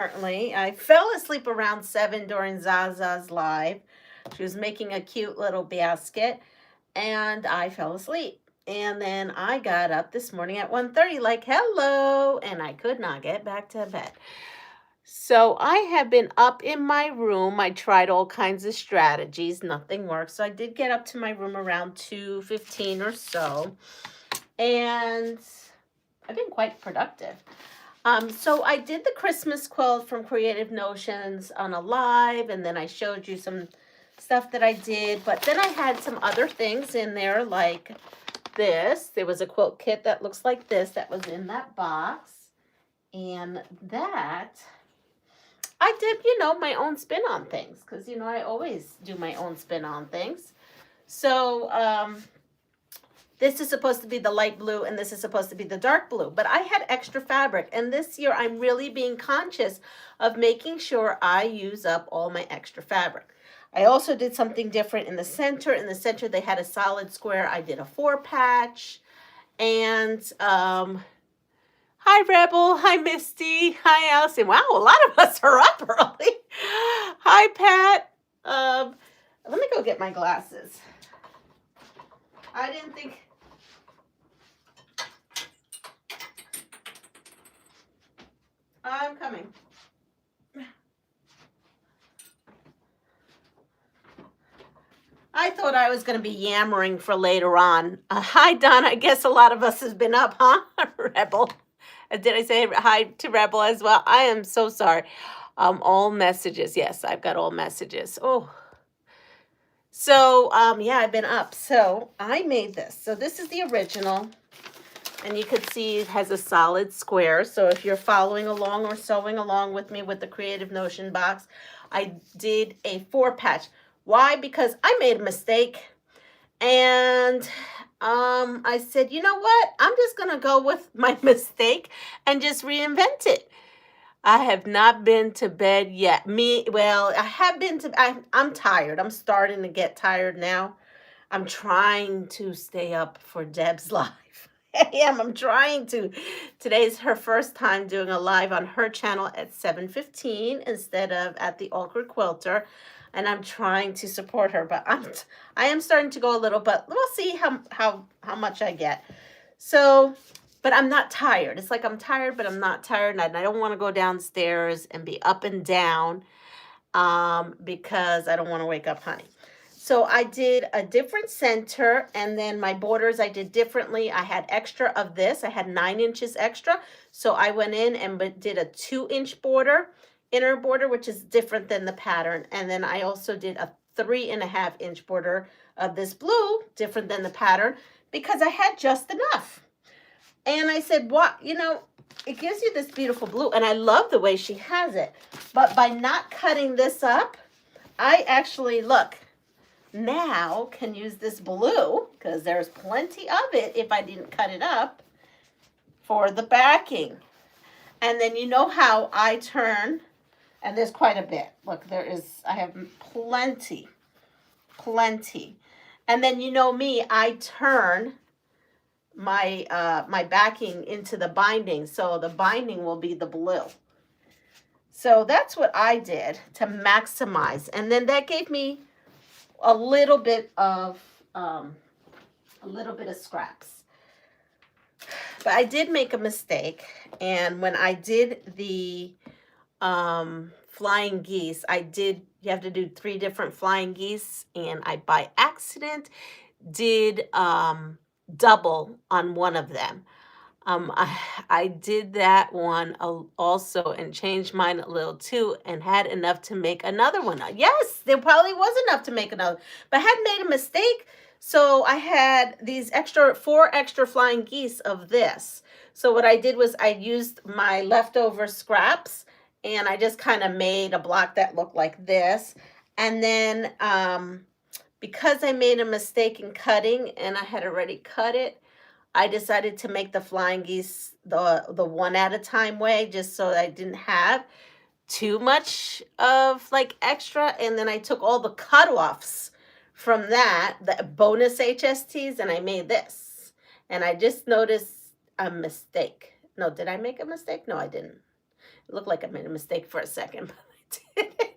Apparently, I fell asleep around 7 during Zaza's live. She was making a cute little basket, and I fell asleep. And then I got up this morning at 1:30, like, hello, and I could not get back to bed. So I have been up in my room. I tried all kinds of strategies. Nothing worked. So I did get up to my room around 2:15 or so. And I've been quite productive. So I did the Christmas quilt from Creative Notions on a live, and then I showed you some stuff that I did. But then I had some other things in there, like this. There was a quilt kit that looks like this that was in that box. And that I did, my own spin on things, because, I always do my own spin on things. So this is supposed to be the light blue, and this is supposed to be the dark blue. But I had extra fabric, and this year I'm really being conscious of making sure I use up all my extra fabric. I also did something different in the center. In the center, they had a solid square. I did a 4-patch. And hi, Rebel. Hi, Misty. Hi, Allison. Wow, a lot of us are up early. Hi, Pat. Let me go get my glasses. I didn't think... I'm coming. I thought I was going to be yammering for later on. Hi, Don. I guess a lot of us has been up, huh? Rebel. Did I say hi to Rebel as well? I am so sorry. All messages. Yes, I've got all messages. Oh. So, yeah, I've been up. So I made this. So this is the original. And you can see it has a solid square. So if you're following along or sewing along with me with the Creative Notion box, I did a 4-patch. Why? Because I made a mistake. And I said, you know what? I'm just going to go with my mistake and just reinvent it. I have not been to bed yet. I have been to, I'm tired. I'm starting to get tired now. I'm trying to stay up for Deb's live. I'm trying to. Today's her first time doing a live on her channel at 7:15 instead of at the Awkward Quilter, and I'm trying to support her. But I am starting to go a little, but we'll see how much I get. So, but I'm not tired. It's like I'm tired, but I'm not tired, and I don't want to go downstairs and be up and down, because I don't want to wake up Honey. So I did a different center, and then my borders I did differently. I had extra of this. I had 9 inches extra. So I went in and did a 2-inch border, inner border, which is different than the pattern. And then I also did a 3.5-inch border of this blue, different than the pattern, because I had just enough. And I said, what, it gives you this beautiful blue. And I love the way she has it. But by not cutting this up, I actually, look, now can use this blue, because there's plenty of it if I didn't cut it up, for the backing. And then you know how I turn, and there's quite a bit. Look, I have plenty. And then you know me, I turn my my backing into the binding, so the binding will be the blue. So that's what I did to maximize. And then that gave me a little bit of scraps. But I did make a mistake, and when I did the flying geese, you have to do 3 different flying geese, and I by accident did double on one of them. I did that one also and changed mine a little too, and had enough to make another one. Yes, there probably was enough to make another, but I had made a mistake. So I had these 4 extra flying geese of this. So what I did was I used my leftover scraps, and I just kind of made a block that looked like this. And then because I made a mistake in cutting, and I had already cut it, I decided to make the flying geese the one at a time way, just so I didn't have too much of like extra. And then I took all the cutoffs from that, the bonus HSTs, and I made this. And I just noticed a mistake. No, did I make a mistake? No, I didn't. It looked like I made a mistake for a second, but I didn't.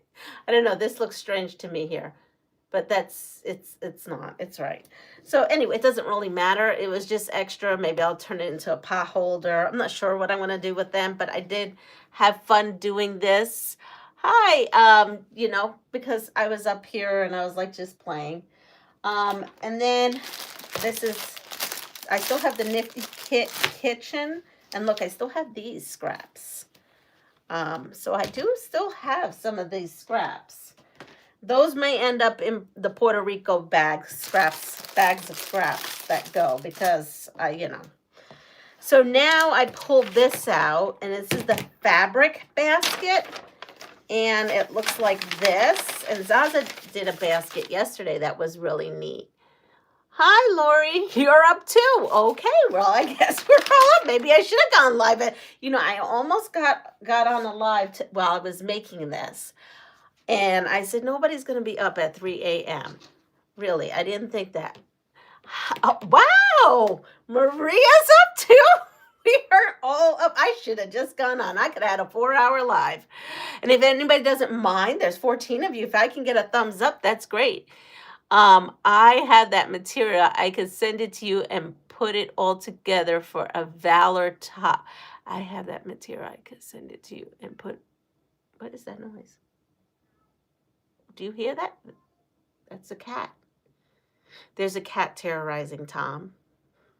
I don't know. This looks strange to me here, but it's not. It's right. So anyway, it doesn't really matter. It was just extra. Maybe I'll turn it into a pot holder. I'm not sure what I'm going to do with them, but I did have fun doing this. Hi, you know, because I was up here and I was like just playing. And then this is, I still have the nifty kitchen, and look, I still have these scraps. So I do still have some of these scraps. Those may end up in the Puerto Rico bags of scraps that go because you know. So now I pulled this out, and this is the fabric basket, and it looks like this. And Zaza did a basket yesterday that was really neat. Hi, Lori. You're up too. Okay, well, I guess we're all up. Maybe I should have gone live. You know, I almost got on a live while I was making this. And I said, nobody's going to be up at 3 a.m. Really, I didn't think that. Oh, wow, Maria's up too. We are all up. I should have just gone on. I could have had a 4-hour live. And if anybody doesn't mind, there's 14 of you. If I can get a thumbs up, that's great. I have that material. I could send it to you and put it all together for a Valour top. I have that material. I could send it to you and put, what is that noise? Do you hear that? That's a cat. There's a cat terrorizing Tom,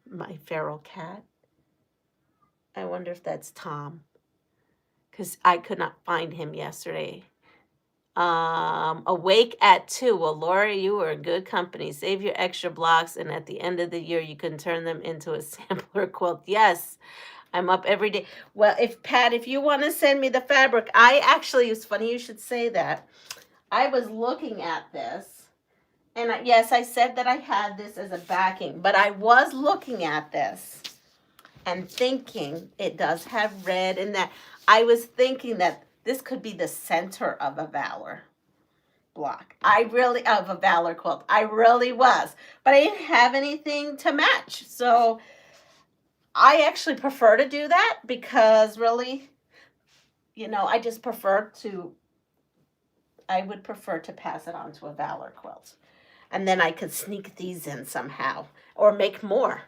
my feral cat. I wonder if that's Tom, because I could not find him yesterday. Awake at 2. Well, Lori, you are in good company. Save your extra blocks, and at the end of the year, you can turn them into a sampler quilt. Yes, I'm up every day. Well, Pat, if you want to send me the fabric, I actually, it's funny you should say that. I was looking at this, and yes, I said that I had this as a backing, but I was looking at this and thinking it does have red in that. I was thinking that this could be the center of a Valour block. Of a Valour quilt. I really was. But I didn't have anything to match. So I actually prefer to do that because really, you know, I would prefer to pass it on to a Valour quilt. And then I could sneak these in somehow or make more.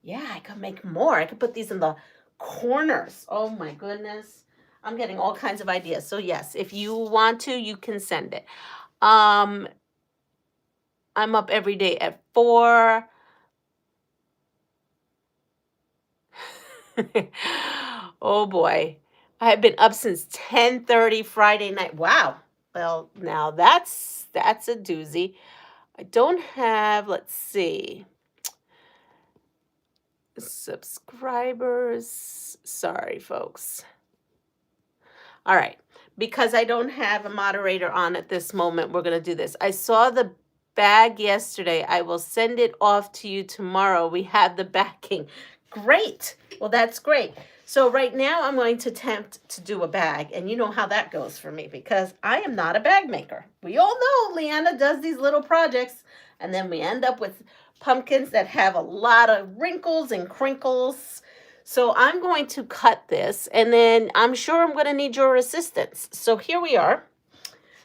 Yeah, I could make more. I could put these in the corners. Oh my goodness. I'm getting all kinds of ideas. So yes, if you want to, you can send it. I'm up every day at 4. Oh boy. I have been up since 10:30 Friday night. Wow. Well, now that's a doozy. I don't have, let's see, subscribers. Sorry, folks. All right. Because I don't have a moderator on at this moment, we're going to do this. I saw the bag yesterday. I will send it off to you tomorrow. We have the backing. Great. Well, that's great. So right now I'm going to attempt to do a bag. And you know how that goes for me because I am not a bag maker. We all know Leanna does these little projects and then we end up with pumpkins that have a lot of wrinkles and crinkles. So I'm going to cut this and then I'm sure I'm going to need your assistance. So here we are.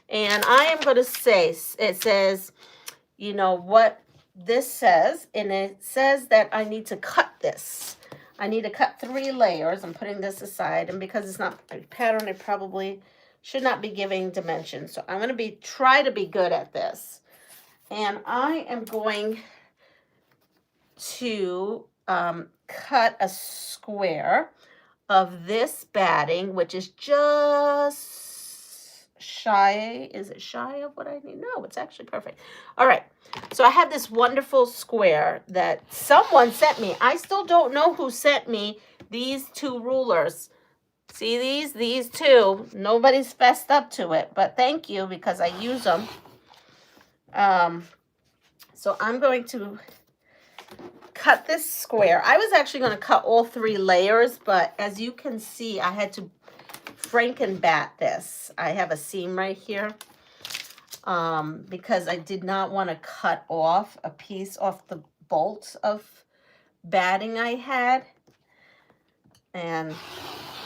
And I am going to say, it says, you know what this says, and it says that I need to cut this. I need to cut 3 layers. I'm putting this aside, and because it's not a pattern, I probably should not be giving dimensions. So I'm going to try to be good at this. And I am going to cut a square of this batting, which is just shy. Is it shy of what I need? No, it's actually perfect. All right. So I have this wonderful square that someone sent me. I still don't know who sent me these 2 rulers. See these? These 2. Nobody's fessed up to it, but thank you because I use them. So I'm going to cut this square. I was actually going to cut all 3 layers, but as you can see, I had to Frankenbat this. I have a seam right here because I did not want to cut off a piece off the bolts of batting I had. And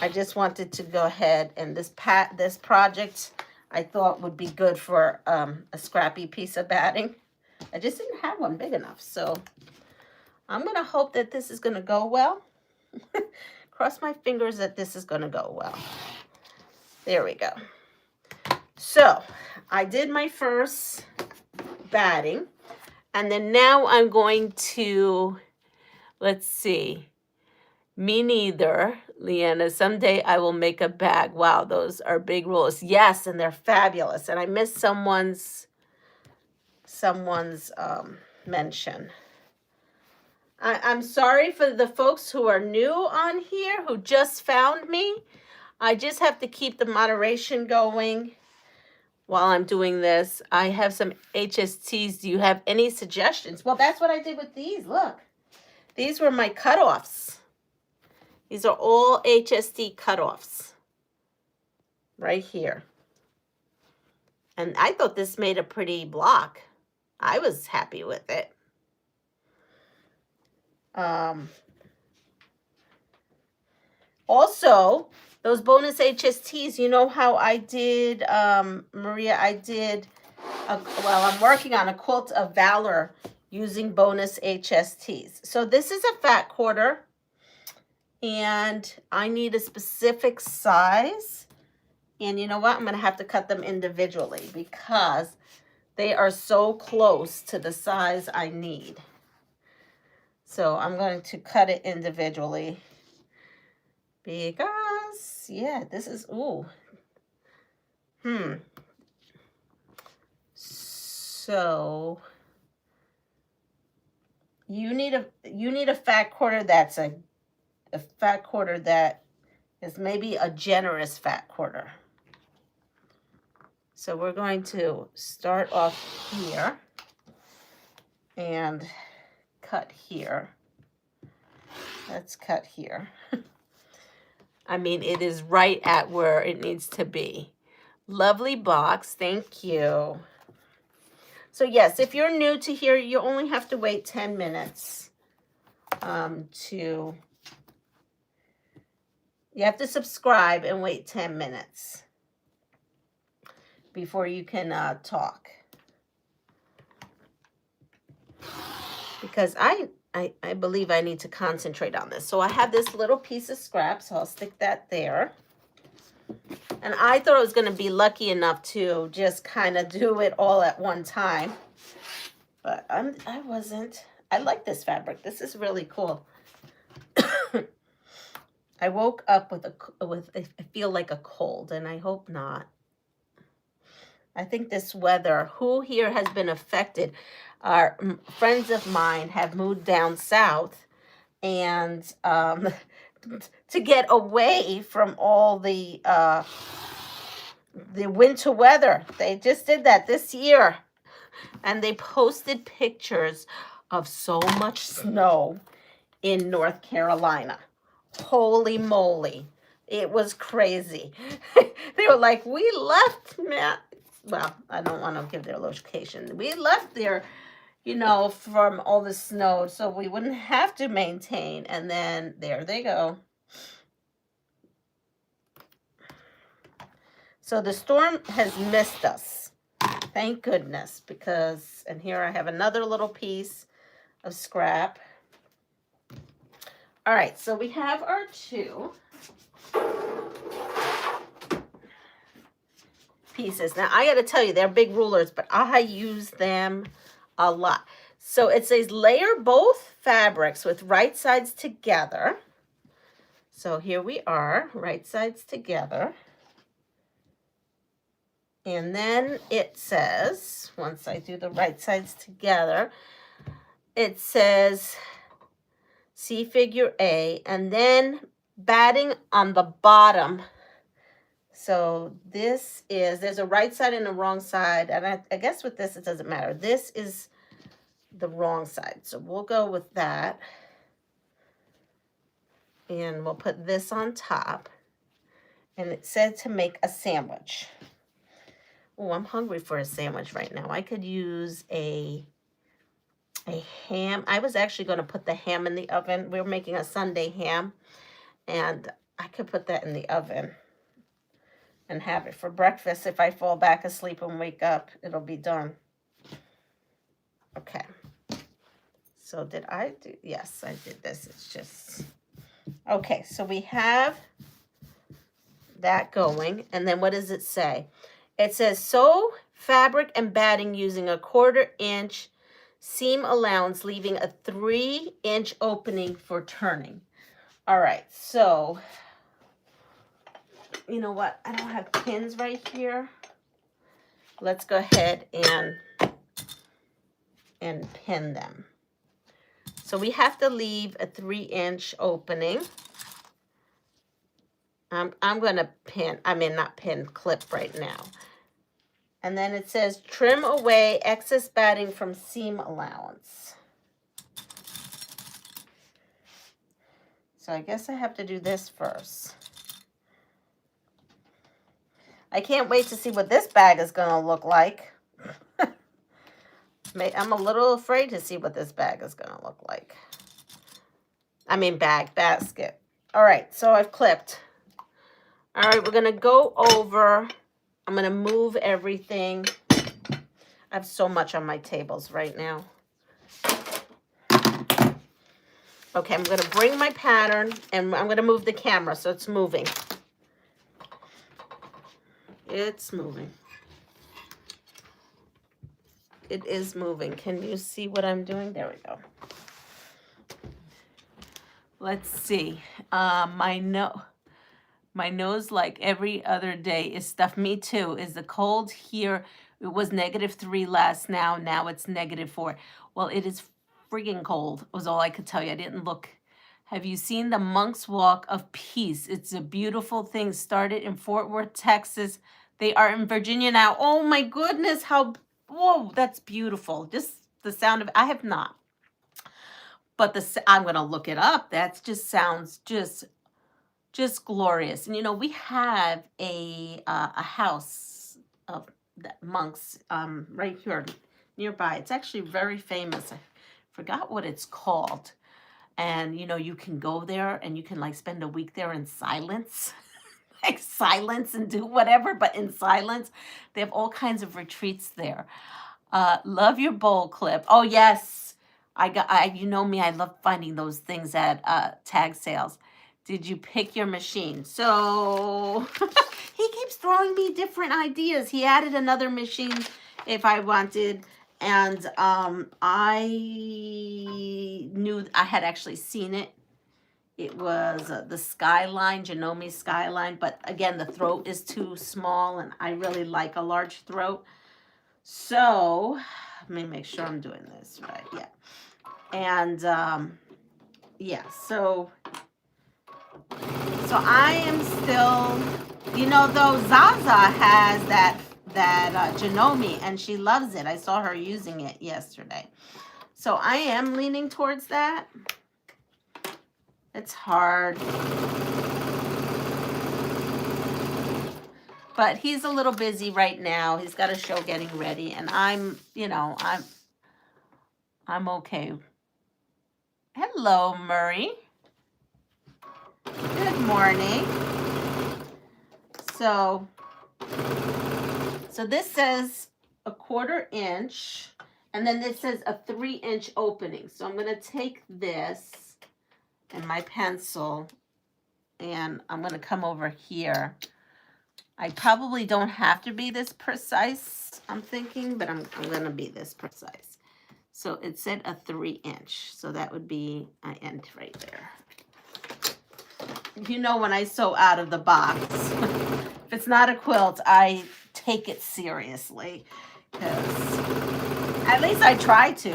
I just wanted to go ahead and this project I thought would be good for a scrappy piece of batting. I just didn't have one big enough, so I'm gonna hope that this is gonna go well. Cross my fingers that this is gonna go well. There we go. So I did my first batting, and then now I'm going to, let's see. Me neither, Leanna. Someday I will make a bag. Wow, those are big rolls. Yes, and they're fabulous. And I missed someone's mention. I'm sorry for the folks who are new on here, who just found me. I just have to keep the moderation going while I'm doing this. I have some HSTs. Do you have any suggestions? Well, that's what I did with these. Look, these were my cutoffs. These are all HST cutoffs right here. And I thought this made a pretty block. I was happy with it. Also, those bonus HSTs, you know how I did, Maria, I'm working on a quilt of Valour using bonus HSTs. So this is a fat quarter. And I need a specific size. And you know what? I'm going to have to cut them individually because they are so close to the size I need. So I'm going to cut it individually because, yeah, this is, ooh. So you need a fat quarter that's a fat quarter that is maybe a generous fat quarter. So we're going to start off here and cut here. Let's cut here. I mean, it is right at where it needs to be. Lovely box, thank you. So yes, if you're new to here, you only have to wait 10 minutes you have to subscribe and wait 10 minutes before you can talk. Because I believe I need to concentrate on this. So I have this little piece of scrap, so I'll stick that there. And I thought I was going to be lucky enough to just kind of do it all at one time. But I wasn't. I like this fabric. This is really cool. I woke up with I feel like a cold, and I hope not. I think this weather, who here has been affected? Our friends of mine have moved down south, and to get away from all the winter weather. They just did that this year, and they posted pictures of so much snow in North Carolina. Holy moly. It was crazy. They were like, we left, man. Well, I don't want to give their location. We left there, you know, from all the snow so we wouldn't have to maintain. And then there they go. So the storm has missed us. Thank goodness. Because, and here I have another little piece of scrap. All right, so we have our two pieces. Now, I got to tell you, they're big rulers, but I use them a lot. So it says layer both fabrics with right sides together. So here we are, right sides together. And then it says, once I do the right sides together, it says, see figure A, and then batting on the bottom. So this is, there's a right side and a wrong side, and I guess with this it doesn't matter. This is the wrong side, so we'll go with that. And we'll put this on top. And it said to make a sandwich. Oh, I'm hungry for a sandwich right now. I could use a ham. I was actually going to put the ham in the oven. We were making a Sunday ham. And I could put that in the oven and have it for breakfast. If I fall back asleep and wake up, it'll be done. Okay. So did I do, yes, I did this. It's just, okay, so we have that going. And then what does it say? It says sew fabric and batting using a 1/4 inch seam allowance, leaving a 3-inch opening for turning. All right, so you know what? I don't have pins right here. Let's go ahead and pin them. So we have to leave a 3-inch opening. I'm going to clip right now. And then it says trim away excess batting from seam allowance. So I guess I have to do this first. I can't wait to see what this bag is going to look like. I'm a little afraid to see what this bag is going to look like. I mean basket. All right, so I've clipped. All right, we're going to go over. I'm going to move everything. I have so much on my tables right now. Okay, I'm going to bring my pattern, and I'm going to move the camera so it's moving. It's moving. It is moving. Can you see what I'm doing? There we go. Let's see. My nose, like every other day, is stuffed. Me too. Is the cold here? It was -3 last now it's -4. Well, it is friggin' cold, was all I could tell you. I didn't look. Have you seen the Monk's Walk of Peace? It's a beautiful thing. Started in Fort Worth, Texas. They are in Virginia now. Oh my goodness, whoa, that's beautiful. Just the sound of it. I have not. But I'm going to look it up. That just sounds just glorious. And you know, we have a house of monks right here nearby. It's actually very famous. I forgot what it's called. And you know, you can go there and you can like spend a week there in silence. Like silence and do whatever, but in silence. They have all kinds of retreats there. Love your bowl clip. Oh yes. You know me, I love finding those things at tag sales. Did you pick your machine? So he keeps throwing me different ideas. He added another machine if I wanted. And I knew I had actually seen it. It was the Skyline, Janome Skyline. But again, the throat is too small and I really like a large throat. So let me make sure I'm doing this right. Yeah. And yeah, so I am still, you know, though Zaza has that Janome and she loves it. I saw her using it yesterday. So I am leaning towards that. It's hard. But he's a little busy right now. He's got a show getting ready and I'm okay. Hello, Murray. Good morning. So this says a 1/4 inch, and then this says a 3-inch opening. So I'm going to take this and my pencil, and I'm going to come over here. I probably don't have to be this precise, I'm thinking, but I'm going to be this precise. So it said a 3-inch, so that would be an end right there. You know, when I sew out of the box, if it's not a quilt, I take it seriously, because at least I try to.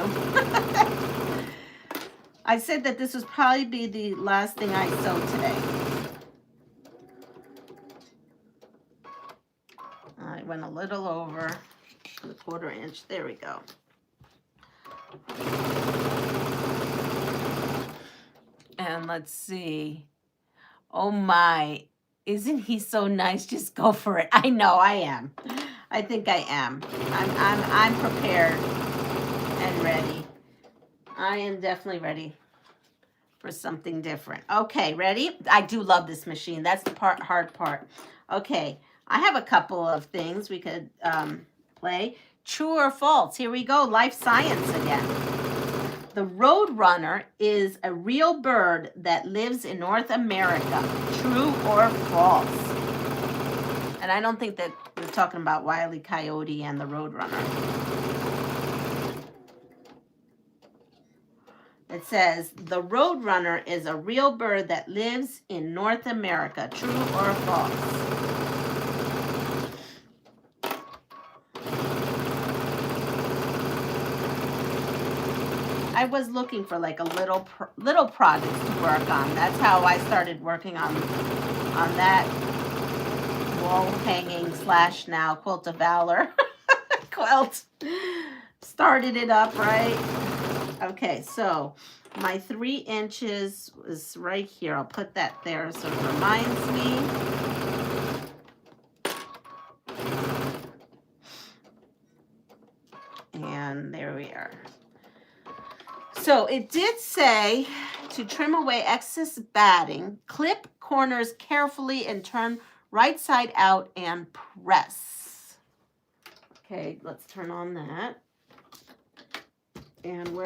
I said that this would probably be the last thing I sew today. I went a little over the 1/4 inch. There we go. And let's see. Oh my, isn't he so nice? Just go for it. I know I am. I think I am. I'm prepared and ready. I am definitely ready for something different. Okay, ready? I do love this machine. That's the hard part. Okay, I have a couple of things we could play. True or false? Here we go. Life science again. The roadrunner is a real bird that lives in North America. True or false? And I don't think that we're talking about Wile E. Coyote and the roadrunner. It says, the roadrunner is a real bird that lives in North America. True or false? I was looking for like a little project to work on. That's how I started working on that wall hanging / now Quilt of Valour quilt. Started it up, right? Okay, so my 3 inches is right here. I'll put that there so it reminds me. And there we are. So it did say to trim away excess batting, clip corners carefully and turn right side out and press. Okay, let's turn on that. And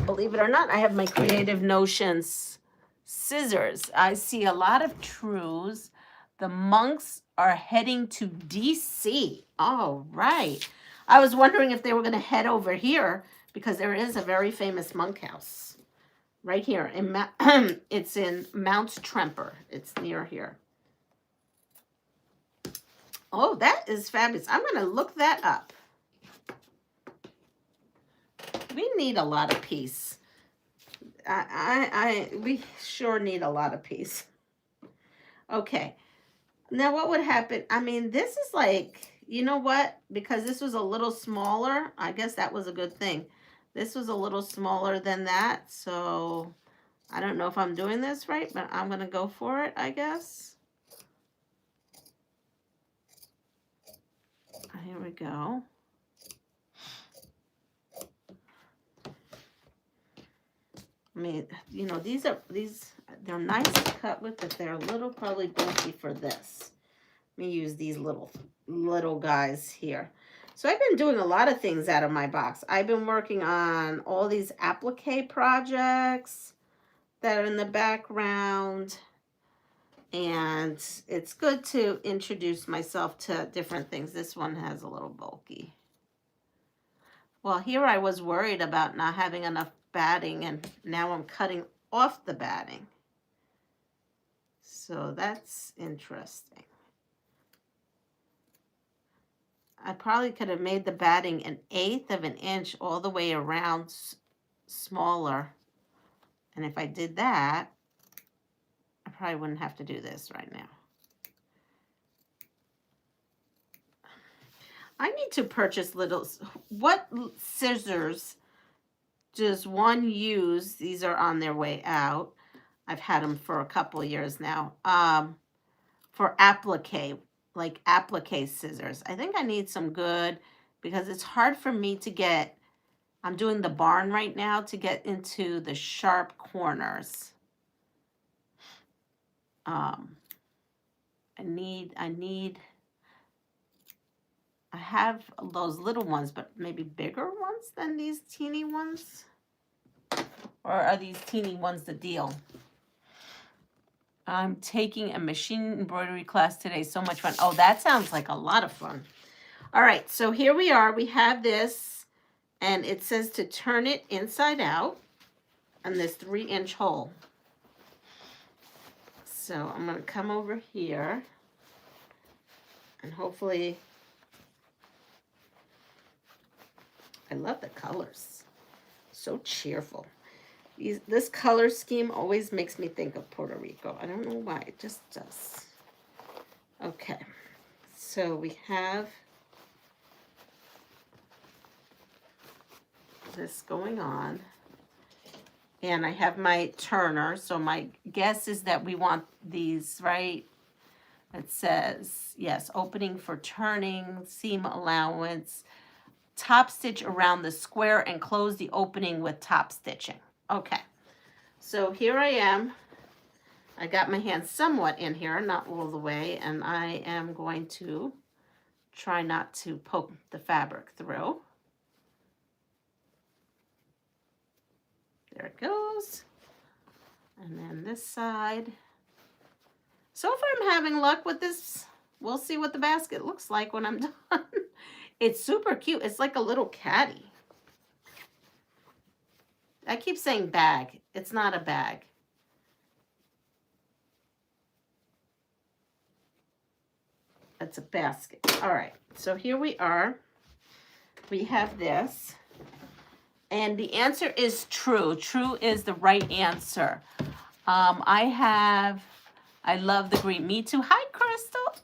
believe it or not, I have my Creative Notions scissors. I see a lot of trues. The monks are heading to DC. All right. I was wondering if they were going to head over here because there is a very famous monk house right here. It's in Mount Tremper. It's near here. Oh, that is fabulous. I'm going to look that up. We need a lot of peace. We sure need a lot of peace. Okay. Now what would happen? I mean, this is like, you know what? Because this was a little smaller, I guess that was a good thing. This was a little smaller than that, so I don't know if I'm doing this right, but I'm going to go for it, I guess. Here we go. I mean, you know, they're nice to cut with, but they're a little probably bulky for this. Let me use these little guys here. So I've been doing a lot of things out of my box. I've been working on all these applique projects that are in the background. And it's good to introduce myself to different things. This one has a little bulky. Well, here I was worried about not having enough batting, and now I'm cutting off the batting. So that's interesting. I probably could have made the batting 1/8 of an inch all the way around smaller. And if I did that, I probably wouldn't have to do this right now. I need to purchase what scissors does one use? These are on their way out. I've had them for a couple of years now. For applique, like applique scissors. I think I need some good, because it's hard for me to get, I'm doing the barn right now, to get into the sharp corners. I have those little ones, but maybe bigger ones than these teeny ones? Or are these teeny ones the deal? I'm taking a machine embroidery class today. So much fun. Oh, that sounds like a lot of fun. All right, so here we are. We have this, and it says to turn it inside out on this 3-inch hole. So I'm going to come over here, and hopefully, I love the colors. So cheerful. This color scheme always makes me think of Puerto Rico. I don't know why, it just does. Okay, so we have this going on. And I have my turner, so my guess is that we want these, right? It says, yes, opening for turning, seam allowance, top stitch around the square and close the opening with top stitching. Okay, So here I am. I got my hand somewhat in here, not all the way, and I am going to try not to poke the fabric through. There it goes. And then this side. So far I'm having luck with this. We'll see what the basket looks like when I'm done. It's super cute. It's like a little caddy. I keep saying bag. It's not a bag. It's a basket. All right. So here we are. We have this. And the answer is true. True is the right answer. I love the green. Me too. Hi, Crystal.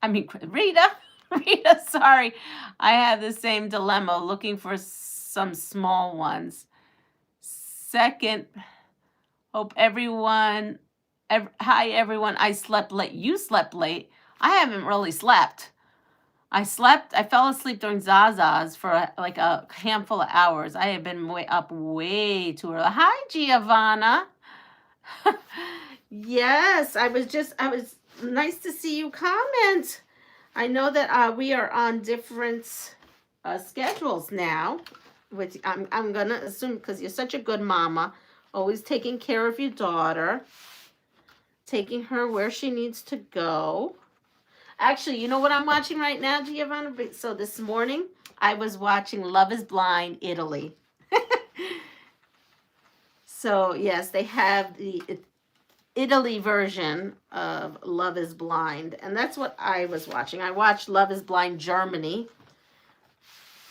I mean, Rita. Rita, sorry. I have the same dilemma, looking for some small ones. Second, hope everyone, hi, everyone. I slept late. You slept late. I haven't really slept. I fell asleep during Zaza's for like a handful of hours. I have been up way too early. Hi, Giovanna. Yes, I was nice to see you comment. I know that we are on different schedules now, which I'm going to assume because you're such a good mama, always taking care of your daughter, taking her where she needs to go. Actually, you know what I'm watching right now, Giovanna? So this morning, I was watching Love is Blind, Italy. So, yes, they have the Italy version of Love is Blind. And that's what I was watching. I watched Love is Blind, Germany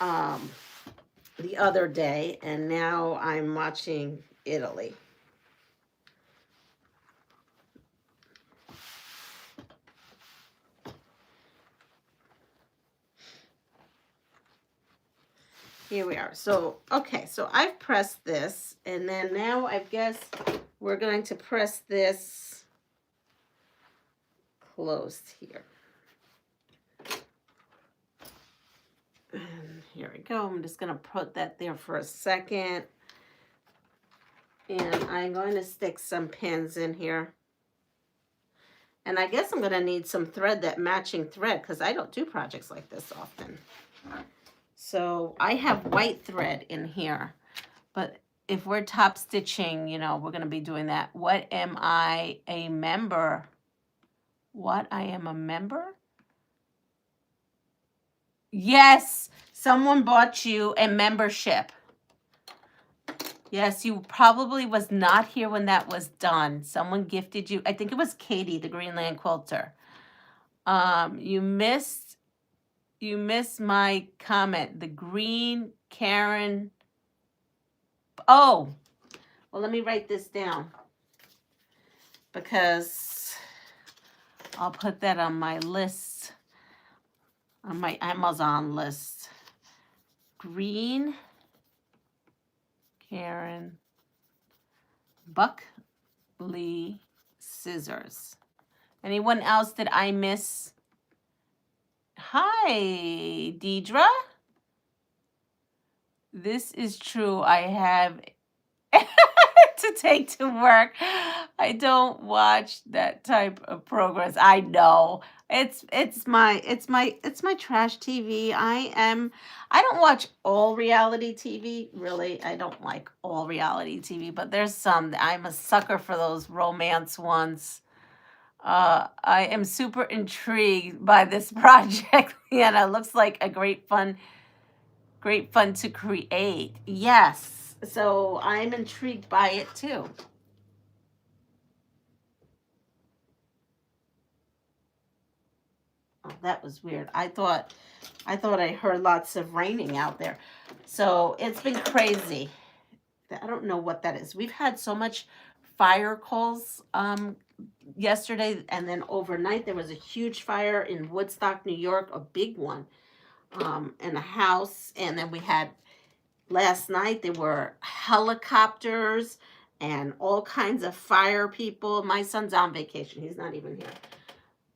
the other day. And now I'm watching Italy. Here we are. So, okay, so I've pressed this, and then now I guess we're going to press this closed here. And here we go. I'm just going to put that there for a second. And I'm going to stick some pins in here. And I guess I'm going to need some thread, that matching thread, because I don't do projects like this often. So I have white thread in here, but if we're top stitching, you know, we're going to be doing that. What am I a member? What I am a member? Yes, someone bought you a membership. Yes, you probably was not here when that was done. Someone gifted you. I think it was Katie, the Greenland quilter. You missed my comment. The green Karen. Oh, well, let me write this down because I'll put that on my list, on my Amazon list. Green Karen Buckley scissors. Anyone else that I miss? Hi, Deidre. This is true. I have to take to work. I don't watch that type of programs. I know. It's my trash TV. I don't watch all reality TV. Really, I don't like all reality TV, but there's some. I'm a sucker for those romance ones. I am super intrigued by this project. Yeah, it looks like a great fun to create. Yes. So I'm intrigued by it too. Oh, that was weird. I thought I heard lots of raining out there. So it's been crazy. I don't know what that is. We've had so much fire calls yesterday, and then overnight there was a huge fire in Woodstock, New York, a big one, in a house. And then we had last night there were helicopters and all kinds of fire people. My son's on vacation. He's not even here.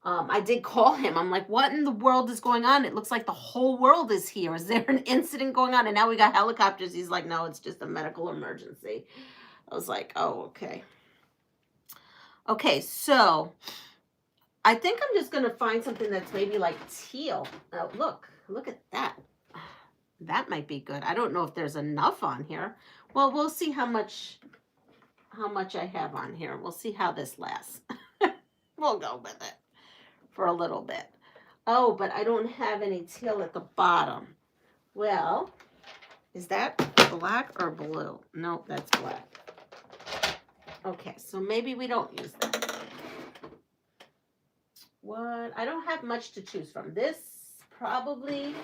I did call him. I'm like, what in the world is going on? It looks like the whole world is here. Is there an incident going on? And now we got helicopters. He's like, no, it's just a medical emergency. I was like, oh, okay. Okay, so I think I'm just going to find something that's maybe like teal. Oh, look at that. That might be good. I don't know if there's enough on here. Well, we'll see how much I have on here. We'll see how this lasts. We'll go with it for a little bit. Oh, but I don't have any teal at the bottom. Well, is that black or blue? No, that's black. Okay, so maybe we don't use that. What? I don't have much to choose from. This probably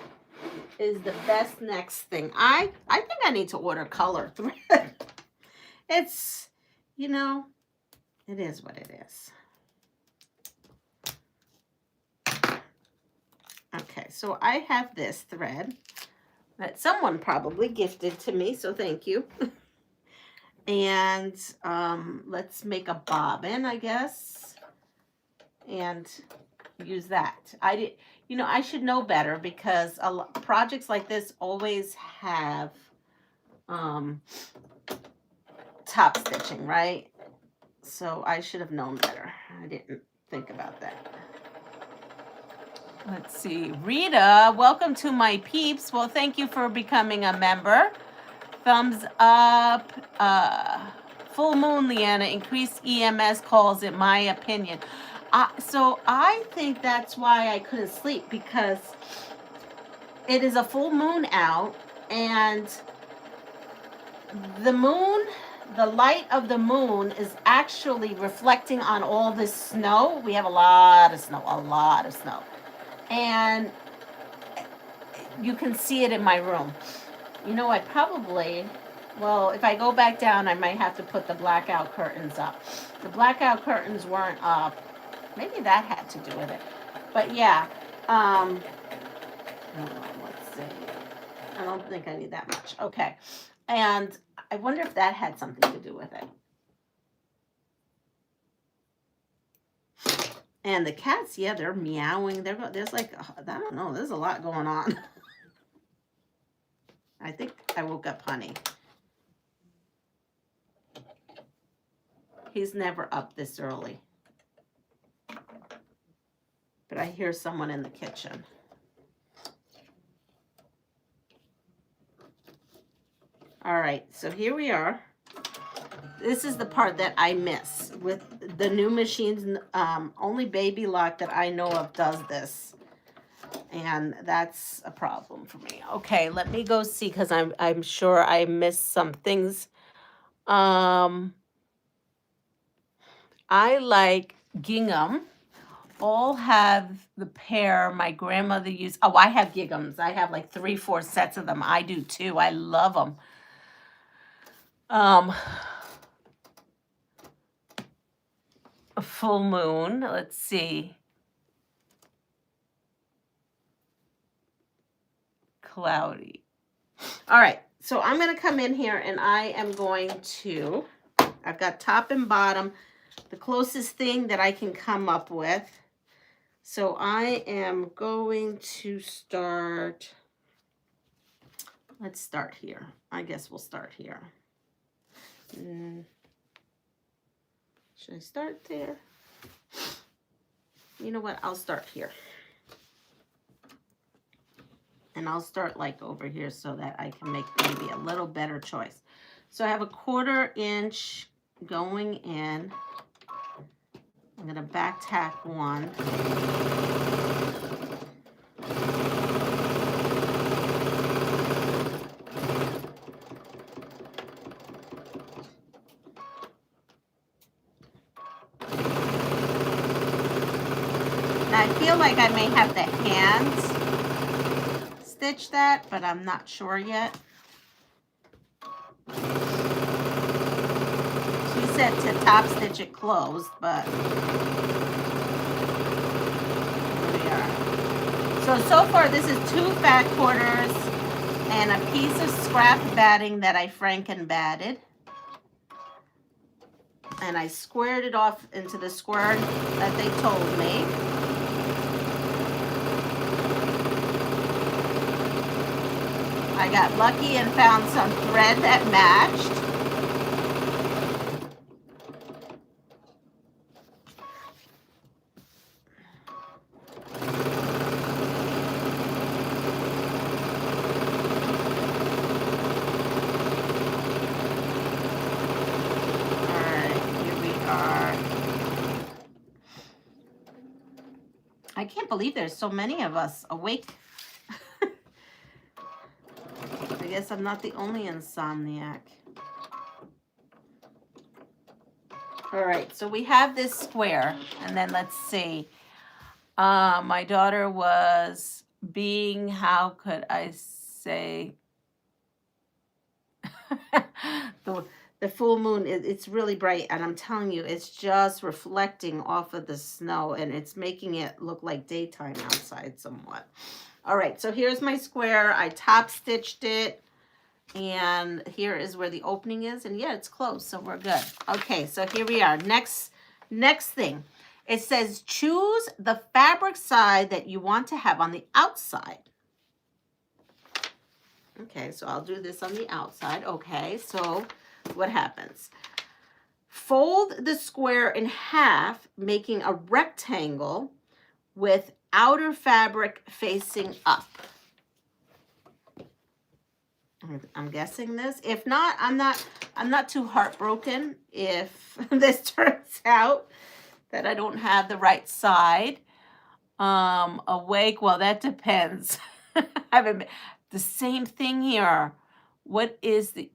is the best next thing. I think I need to order color thread. It's, you know, it is what it is. Okay, so I have this thread that someone probably gifted to me, so thank you. And let's make a bobbin, I guess, and use that. You know, I should know better because projects like this always have top stitching, right? So I should have known better. I didn't think about that. Let's see. Rita, welcome to my peeps. Well, thank you for becoming a member. Thumbs up. Full moon, Leanna. Increased EMS calls, in my opinion. So I think that's why I couldn't sleep, because it is a full moon out, and the moon, the light of the moon is actually reflecting on all this snow. We have a lot of snow. And you can see it in my room. You know, I probably, well, if I go back down, I might have to put the blackout curtains up. The blackout curtains weren't up. Maybe that had to do with it. But yeah, let's see. I don't think I need that much. Okay. And I wonder if that had something to do with it. And the cats, yeah, they're meowing. There's like, I don't know, there's a lot going on. I think I woke up Honey. He's never up this early. But I hear someone in the kitchen. All right, so here we are. This is the part that I miss with the new machines. Only Baby Lock that I know of does this, and that's a problem for me. Okay, let me go see, because I'm sure I missed some things. I like gingham. All have the pair my grandmother used. Oh, I have ginghams. I have like 3-4 sets of them. I do too. I love them. A full moon. Let's see. Cloudy. All right. So I'm going to come in here and I am going to, I've got top and bottom, the closest thing that I can come up with. So I am going to start, let's start here. I guess we'll start here. Should I start there? You know what? I'll start here. And I'll start like over here so that I can make maybe a little better choice. So I have a 1/4 inch going in. I'm going to back tack one. I feel like I may have to hand stitch that, but I'm not sure yet. She said to top stitch it closed, but here we are. So far this is 2 fat quarters and a piece of scrap batting that I Franken batted. And I squared it off into the square that they told me. I got lucky and found some thread that matched. can't believe there's so many of us awake. I guess I'm not the only insomniac. All right, so we have this square, and then let's see. My daughter was being, how could I say, the full moon, it's really bright, and I'm telling you, it's just reflecting off of the snow, and it's making it look like daytime outside somewhat. All right, so here's my square. I top stitched it, and here is where the opening is, and yeah, it's closed, so we're good. Okay, so here we are. Next thing. It says choose the fabric side that you want to have on the outside. Okay, so I'll do this on the outside. Okay, so what happens? Fold the square in half, making a rectangle with outer fabric facing up. I'm guessing this. If not, I'm not too heartbroken if this turns out that I don't have the right side. Awake, well, that depends. I haven't the same thing here. What is in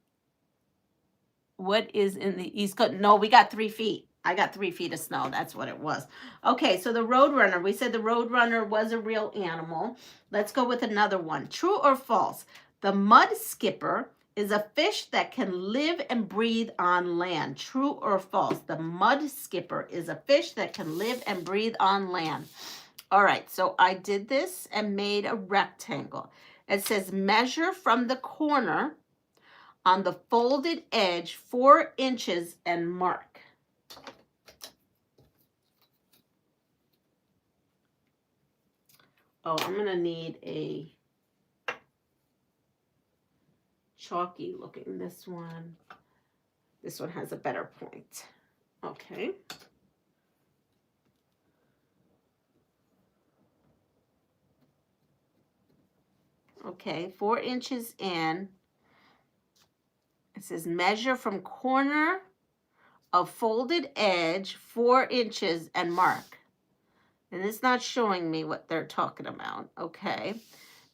the East Coast? No, we got 3 feet. I got 3 feet of snow. That's what it was. Okay, so the Roadrunner. We said the Roadrunner was a real animal. Let's go with another one. True or false? The mud skipper is a fish that can live and breathe on land. True or false? The mud skipper is a fish that can live and breathe on land. All right, so I did this and made a rectangle. It says measure from the corner on the folded edge 4 inches and mark. Oh, I'm gonna need a chalky looking. This one has a better point. Okay. Okay, 4 inches in. It says measure from corner of folded edge 4 inches and mark. And it's not showing me what they're talking about. Okay.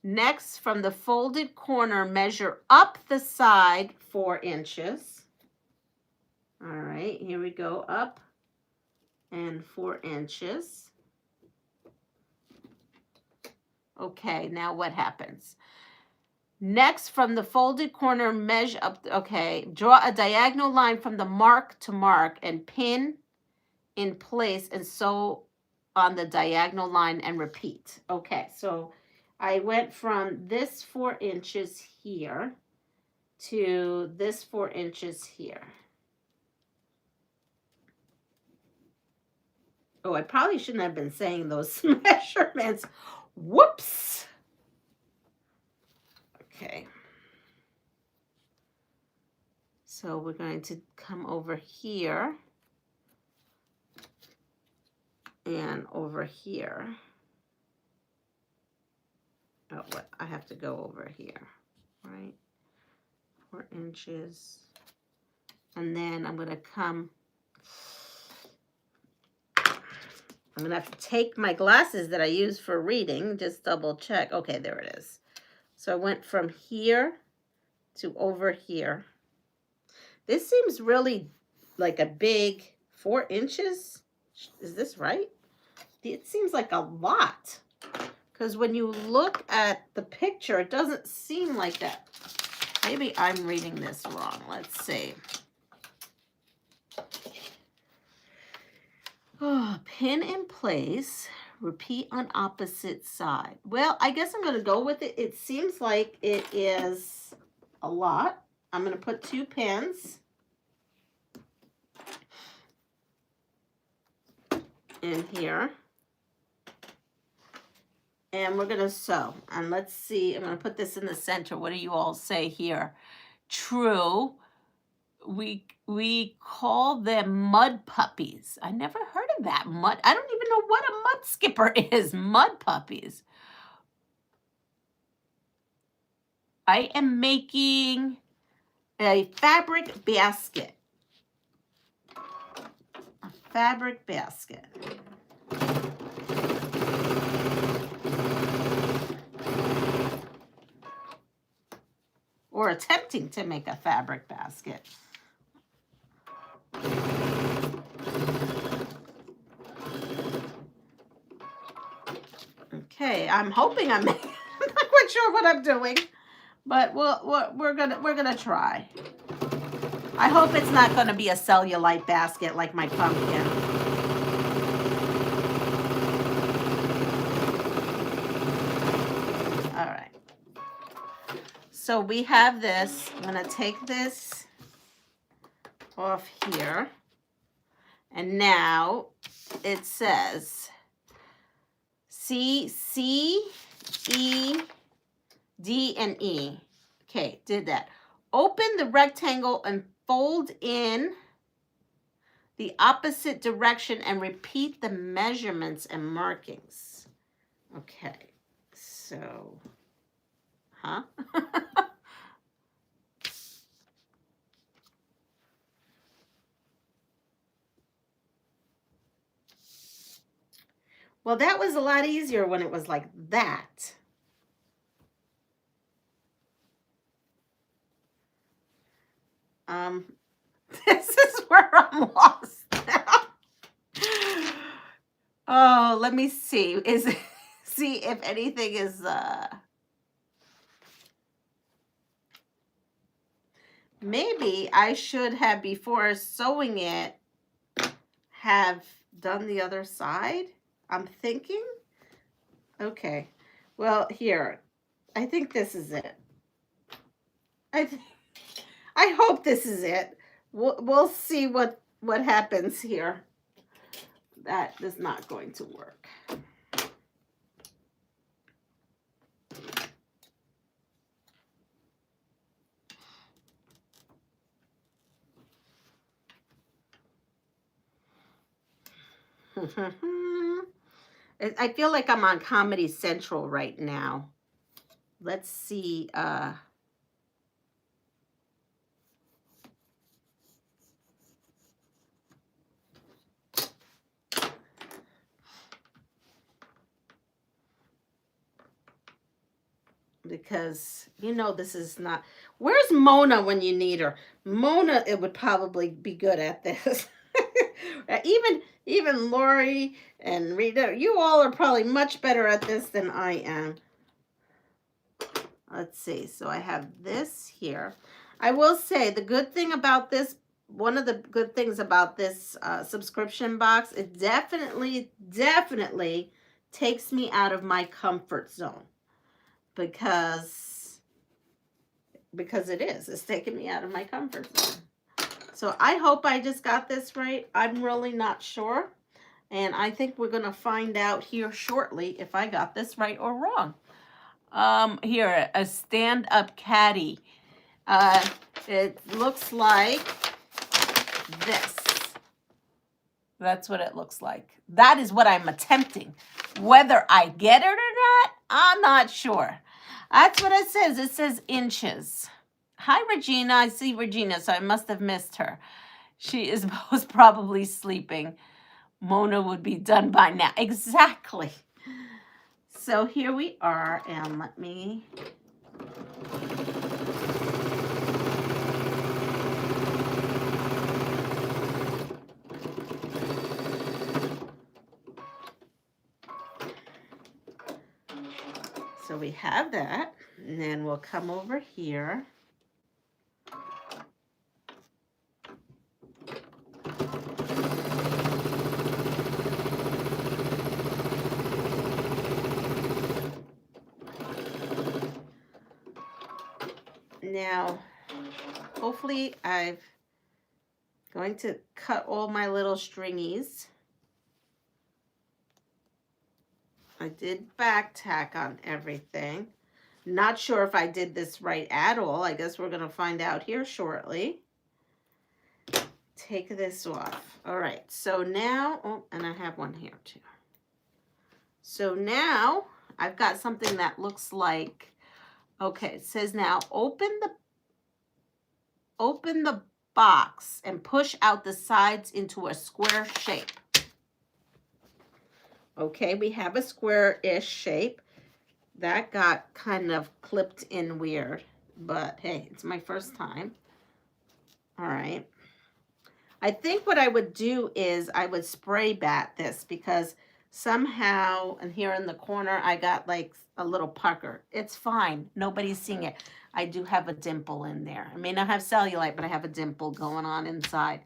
Next, from the folded corner, measure up the side 4 inches. All right, here we go, up and 4 inches. Okay, now what happens? Next, from the folded corner, measure up, okay, draw a diagonal line from the mark to mark and pin in place and sew on the diagonal line and repeat. Okay, so I went from this 4 inches here to this 4 inches here. Oh, I probably shouldn't have been saying those measurements. Whoops. Okay. So we're going to come over here and over here. Oh, what? I have to go over here, right? 4 inches. And then I'm going to come. I'm going to have to take my glasses that I use for reading, just double check. Okay, there it is. So I went from here to over here. This seems really like a big 4 inches. Is this right? It seems like a lot. Because when you look at the picture, it doesn't seem like that. Maybe I'm reading this wrong. Let's see. Oh, pin in place, repeat on opposite side. Well, I guess I'm going to go with it. It seems like it is a lot. I'm going to put 2 pins in here. And we're going to sew. And let's see, I'm going to put this in the center. What do you all say here? True. We call them mud puppies. I never heard of that. Mud. I don't even know what a mud skipper is. Mud puppies. I am making a fabric basket. A fabric basket. or attempting to make a fabric basket. Okay, I'm hoping I'm not quite sure what I'm doing, but we're gonna try. I hope it's not gonna be a cellulite basket like my pumpkin. All right. So we have this. I'm gonna take this off here, and now it says C, E, D, and E. Okay, did that. Open the rectangle and fold in the opposite direction and repeat the measurements and markings. Okay, so, huh? Well, that was a lot easier when it was like that. This is where I'm lost now. Oh, let me see. See if anything is maybe I should have, before sewing it, have done the other side. I'm thinking. Okay. Well, here. I think this is it. I hope this is it. We'll see what happens here. That is not going to work. I feel like I'm on Comedy Central right now. Let's see. Because, you know, this is not... Where's Mona when you need her? Mona, it would probably be good at this. Even Lori and Rita, you all are probably much better at this than I am. Let's see. So I have this here. I will say the good thing about this, one of the good things about this subscription box, it definitely takes me out of my comfort zone. Because it's taking me out of my comfort zone. So I hope I just got this right. I'm really not sure. And I think we're going to find out here shortly if I got this right or wrong. Here, a stand-up caddy. It looks like this. That's what it looks like. That is what I'm attempting. Whether I get it or not, I'm not sure. That's what it says. It says inches. Hi, Regina. I see Regina, so I must have missed her. She is most probably sleeping. Mona would be done by now. Exactly. So here we are, and let me... So we have that, and then we'll come over here. Now, hopefully I'm going to cut all my little stringies. I did back tack on everything. Not sure if I did this right at all. I guess we're going to find out here shortly. Take this off. All right, so now, oh, and I have one here too. So now I've got something that looks like, okay, it says now open the box and push out the sides into a square shape. Okay, we have a square-ish shape. That got kind of clipped in weird. but hey, it's my first time. All right. I think what I would do is I would spray bat this because somehow, and here in the corner, I got like a little pucker. It's fine. Nobody's seeing it. I do have a dimple in there. I may not have cellulite, but I have a dimple going on inside.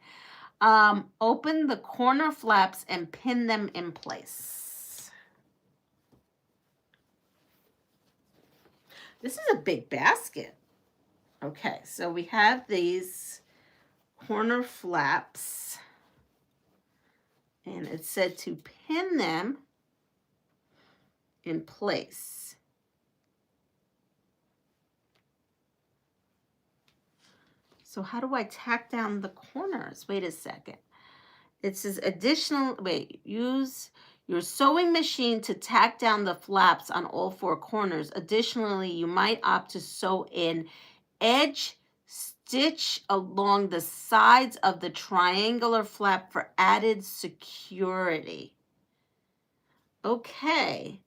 Open the corner flaps and pin them in place. This is a big basket. Okay, so we have these corner flaps, and it said to pin them in place. So how do I tack down the corners? Wait a second. It says use your sewing machine to tack down the flaps on all four corners. Additionally, you might opt to sew in edge stitch along the sides of the triangular flap for added security. Okay.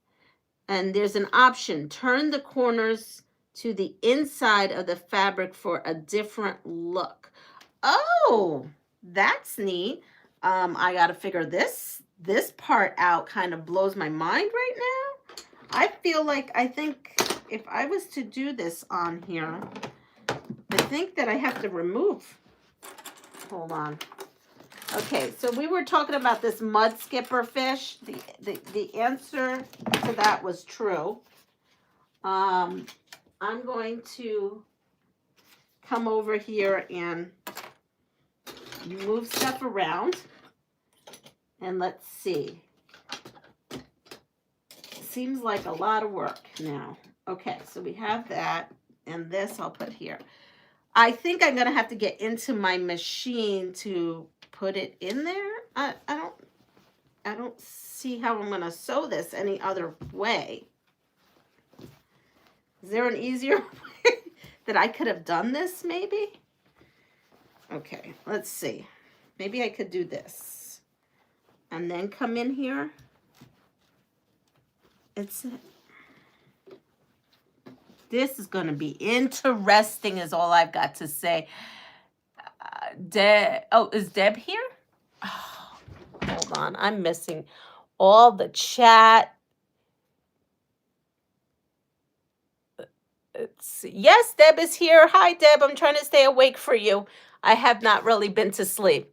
And there's an option. Turn the corners to the inside of the fabric for a different look. Oh, that's neat. I got to figure this part out. Kind of blows my mind right now. I feel like, I think if I was to do this on here, I think that I have to remove. Hold on. Okay, so we were talking about this mud skipper fish. The answer to that was true. I'm going to come over here and move stuff around. And let's see. Seems like a lot of work now. Okay, so we have that. And this I'll put here. I think I'm going to have to get into my machine to put it in there. I don't see how I'm going to sew this any other way. Is there an easier way that I could have done this maybe? Okay, let's see. Maybe I could do this. And then come in here. This is going to be interesting is all I've got to say. Is Deb here? Oh, hold on. I'm missing all the chat. Yes, Deb is here. Hi, Deb. I'm trying to stay awake for you. I have not really been to sleep.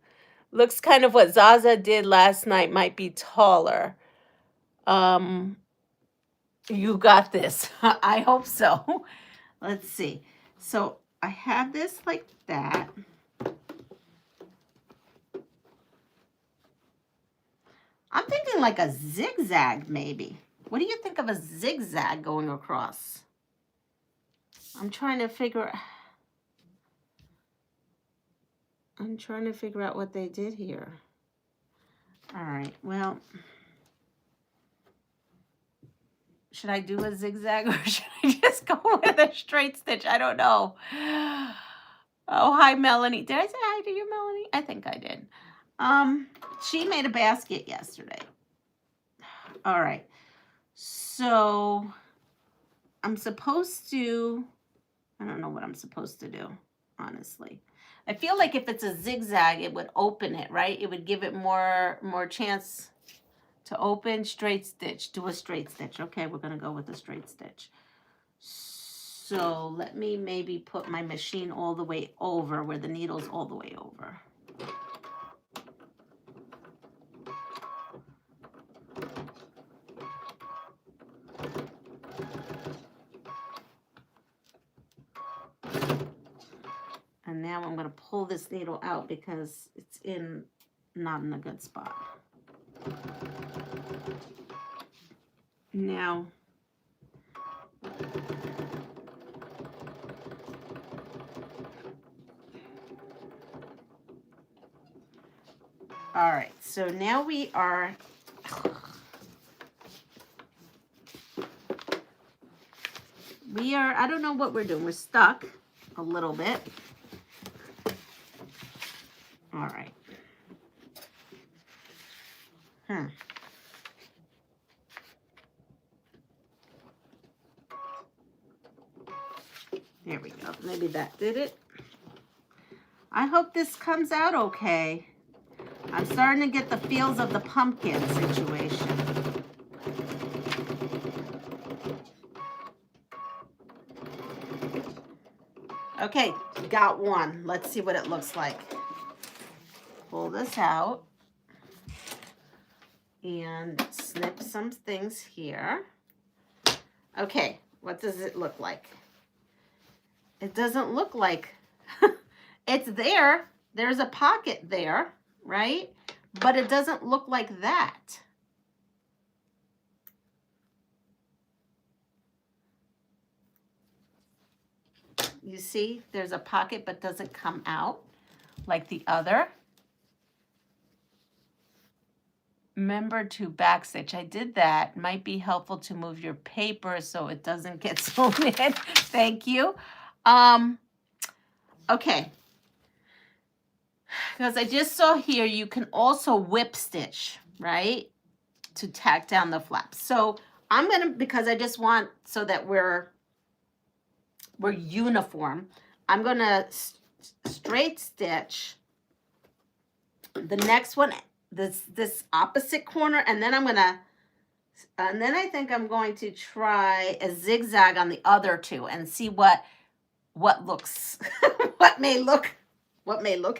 Looks kind of what Zaza did last night. Might be taller. You got this. I hope so. Let's see. So I have this like that. I'm thinking like a zigzag maybe. What do you think of a zigzag going across? I'm trying to figure out what they did here. All right, well, should I do a zigzag or should I just go with a straight stitch? I don't know. Oh, hi, Melanie. Did I say hi to you, Melanie? I think I did. She made a basket yesterday. All right. So I'm supposed to, I don't know what I'm supposed to do, honestly. I feel like if it's a zigzag, it would open it, right? It would give it more chance to open. Straight stitch. Do a straight stitch. Okay, we're going to go with a straight stitch. So let me maybe put my machine all the way over where the needle's all the way over. And now I'm going to pull this needle out because it's not in a good spot. Now, all right, so now we are, I don't know what we're doing. We're stuck a little bit. All right. Here we go. Maybe that did it. I hope this comes out okay. I'm starting to get the feels of the pumpkin situation. Okay, got one. Let's see what it looks like. Pull this out and snip some things here. Okay, what does it look like? It doesn't look like it's there. There's a pocket there, right? But it doesn't look like that. You see, there's a pocket but doesn't come out like the other. Remember to backstitch. I did that. Might be helpful to move your paper so it doesn't get sewn in. Thank you. Okay. Because I just saw here, you can also whip stitch, right? To tack down the flaps. So I'm going to, because I just want so that we're uniform, I'm going to straight stitch the next one, this opposite corner, and then I think I'm going to try a zigzag on the other two and see what looks what may look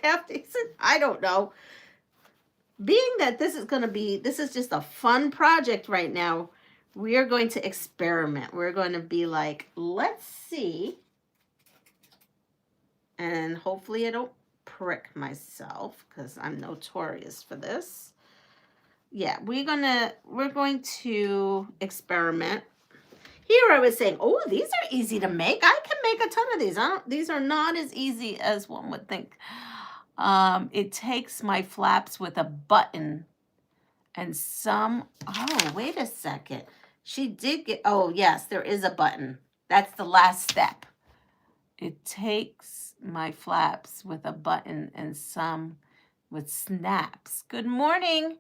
half decent. I don't know. Being that this is just a fun project right now, we are going to experiment. We're going to be like, let's see. And hopefully I don't prick myself because I'm notorious for this. Yeah, we're going to experiment. Here I was saying, oh, these are easy to make. I can make a ton of these. These are not as easy as one would think. It takes my flaps with a button and some, oh, wait a second. She did get, oh, yes, there is a button. That's the last step. It takes my flaps with a button and some with snaps. Good morning,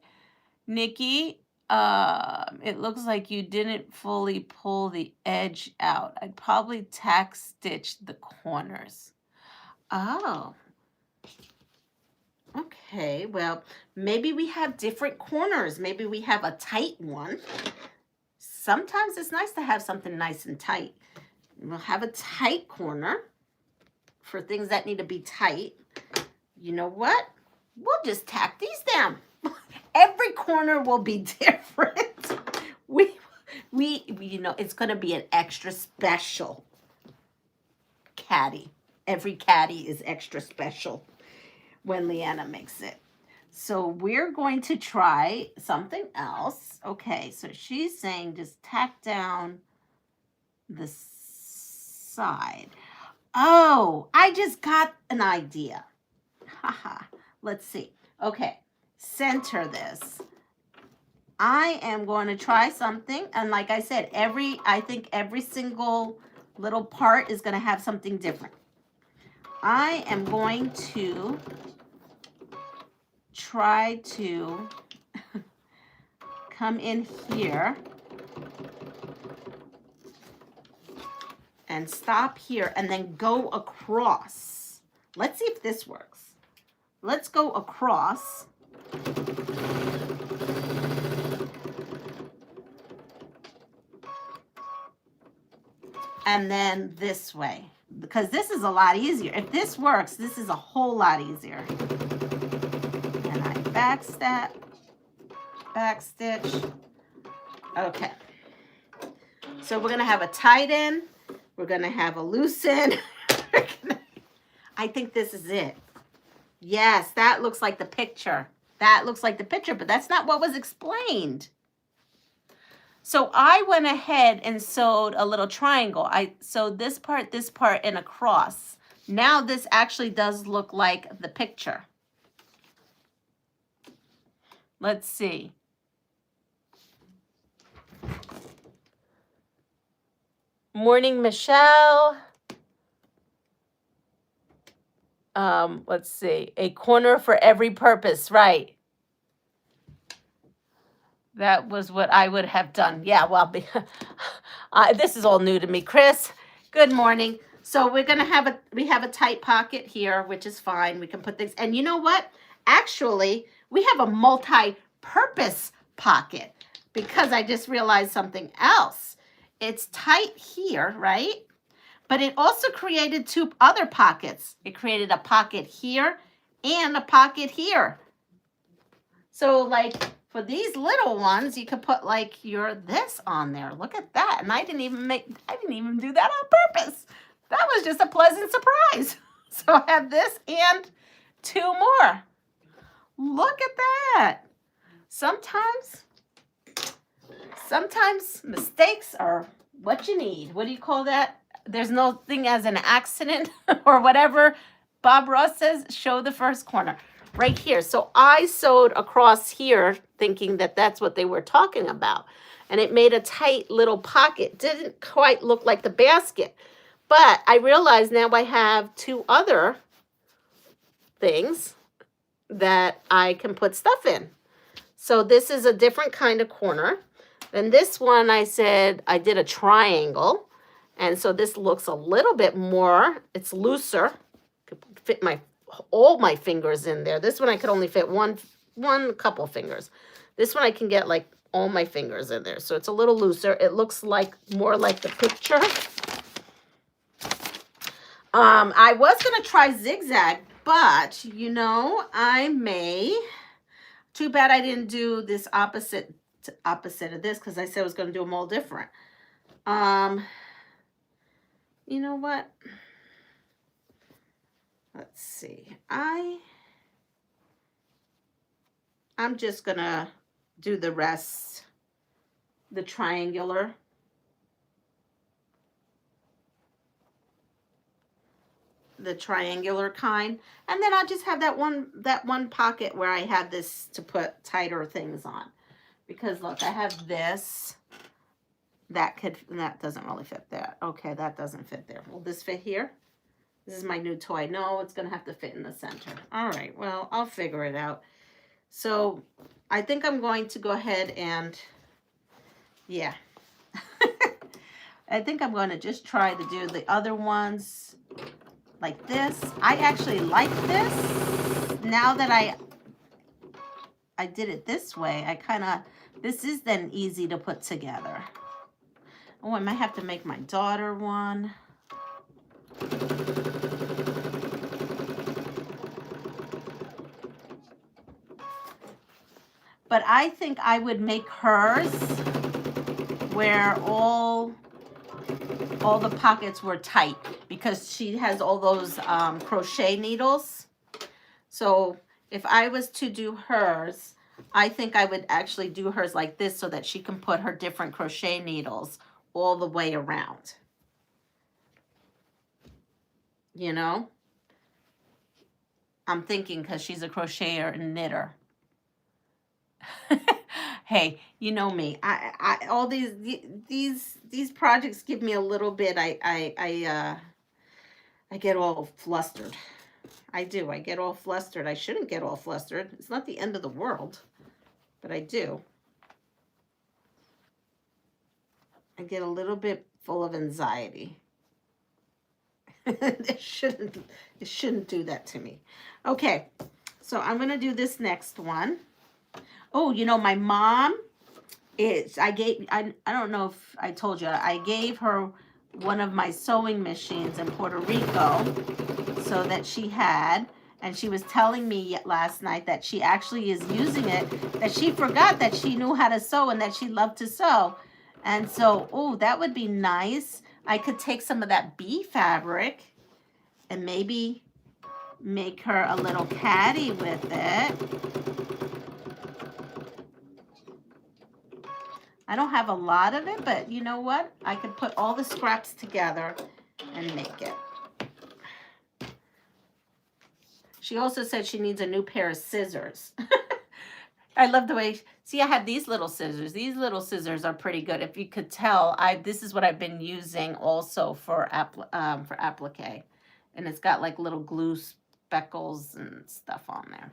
Nikki. It looks like you didn't fully pull the edge out. I'd probably tack stitch the corners. Oh. Okay, well, maybe we have different corners. Maybe we have a tight one. Sometimes it's nice to have something nice and tight. We'll have a tight corner for things that need to be tight. You know what? We'll just tack these down. Every corner will be different. We you know, it's going to be an extra special caddy. Every caddy is extra special when Leanna makes it. So we're going to try something else. Okay, so she's saying just tack down the side. Oh, I just got an idea. Haha. Let's see. Okay, center this. I am going to try something, and like I said, I think every single little part is going to have something different. I am going to try to come in here and stop here and then go across. Let's see if this works. Let's go across. And then this way, because this is a lot easier. If this works, this is a whole lot easier. And I back stitch. Okay. So we're gonna have a tight end. We're gonna have a loose end. I think this is it. Yes, that looks like the picture. That looks like the picture, but that's not what was explained. So I went ahead and sewed a little triangle. I sewed this part, and a cross. Now this actually does look like the picture. Let's see. Morning, Michelle. Let's see. A corner for every purpose, right? That was what I would have done. Yeah, well, this is all new to me. Chris, good morning. So we're gonna have we have a tight pocket here, which is fine. We can put things, and you know what? Actually, we have a multi-purpose pocket because I just realized something else. It's tight here, right? But it also created two other pockets. It created a pocket here and a pocket here. So like for these little ones, you could put like your this on there. Look at that. And I didn't even do that on purpose. That was just a pleasant surprise. So I have this and two more. Look at that. Sometimes mistakes are what you need. What do you call that? There's no thing as an accident or whatever. Bob Ross says, show the first corner. Right here. So I sewed across here thinking that that's what they were talking about. And it made a tight little pocket. Didn't quite look like the basket. But I realized now I have two other things that I can put stuff in. So this is a different kind of corner. Then this one I said I did a triangle. And so this looks a little bit more, it's looser. Could fit all my fingers in there. This one I could only fit one couple fingers. This one I can get like all my fingers in there. So it's a little looser. It looks like more like the picture. I was going to try zigzag, but you know, I may. Too bad I didn't do this opposite of this because I said I was going to do them all different. You know what? Let's see. I'm just going to do the rest, the triangular. The triangular kind, and then I'll just have that one pocket where I have this to put tighter things on, because look, I have this that doesn't really fit there. Okay, that doesn't fit there. Will this fit here? This is my new toy. No, it's gonna have to fit in the center. All right, well, I'll figure it out. So I think I'm going to go ahead and yeah. I think I'm going to just try to do the other ones like this. I actually like this. Now that I did it this way, this is then easy to put together. Oh, I might have to make my daughter one. But I think I would make hers where all the pockets were tight, because she has all those crochet needles. So if I was to do hers, I think I would actually do hers like this so that she can put her different crochet needles all the way around. You know? I'm thinking because she's a crocheter and knitter. Hey, you know me. I all these projects give me a little bit. I get all flustered. I do. I get all flustered. I shouldn't get all flustered. It's not the end of the world, but I do. I get a little bit full of anxiety. It shouldn't do that to me. Okay, so I'm gonna do this next one. Oh, you know, my mom I don't know if I told you, I gave her one of my sewing machines in Puerto Rico so that she had, and she was telling me last night that she actually is using it, that she forgot that she knew how to sew and that she loved to sew. And so, oh, that would be nice. I could take some of that bee fabric and maybe make her a little caddy with it. I don't have a lot of it, but you know what? I could put all the scraps together and make it. She also said she needs a new pair of scissors. I love the way, see, I have these little scissors. These little scissors are pretty good. If you could tell, this is what I've been using also for applique. And it's got like little glue speckles and stuff on there.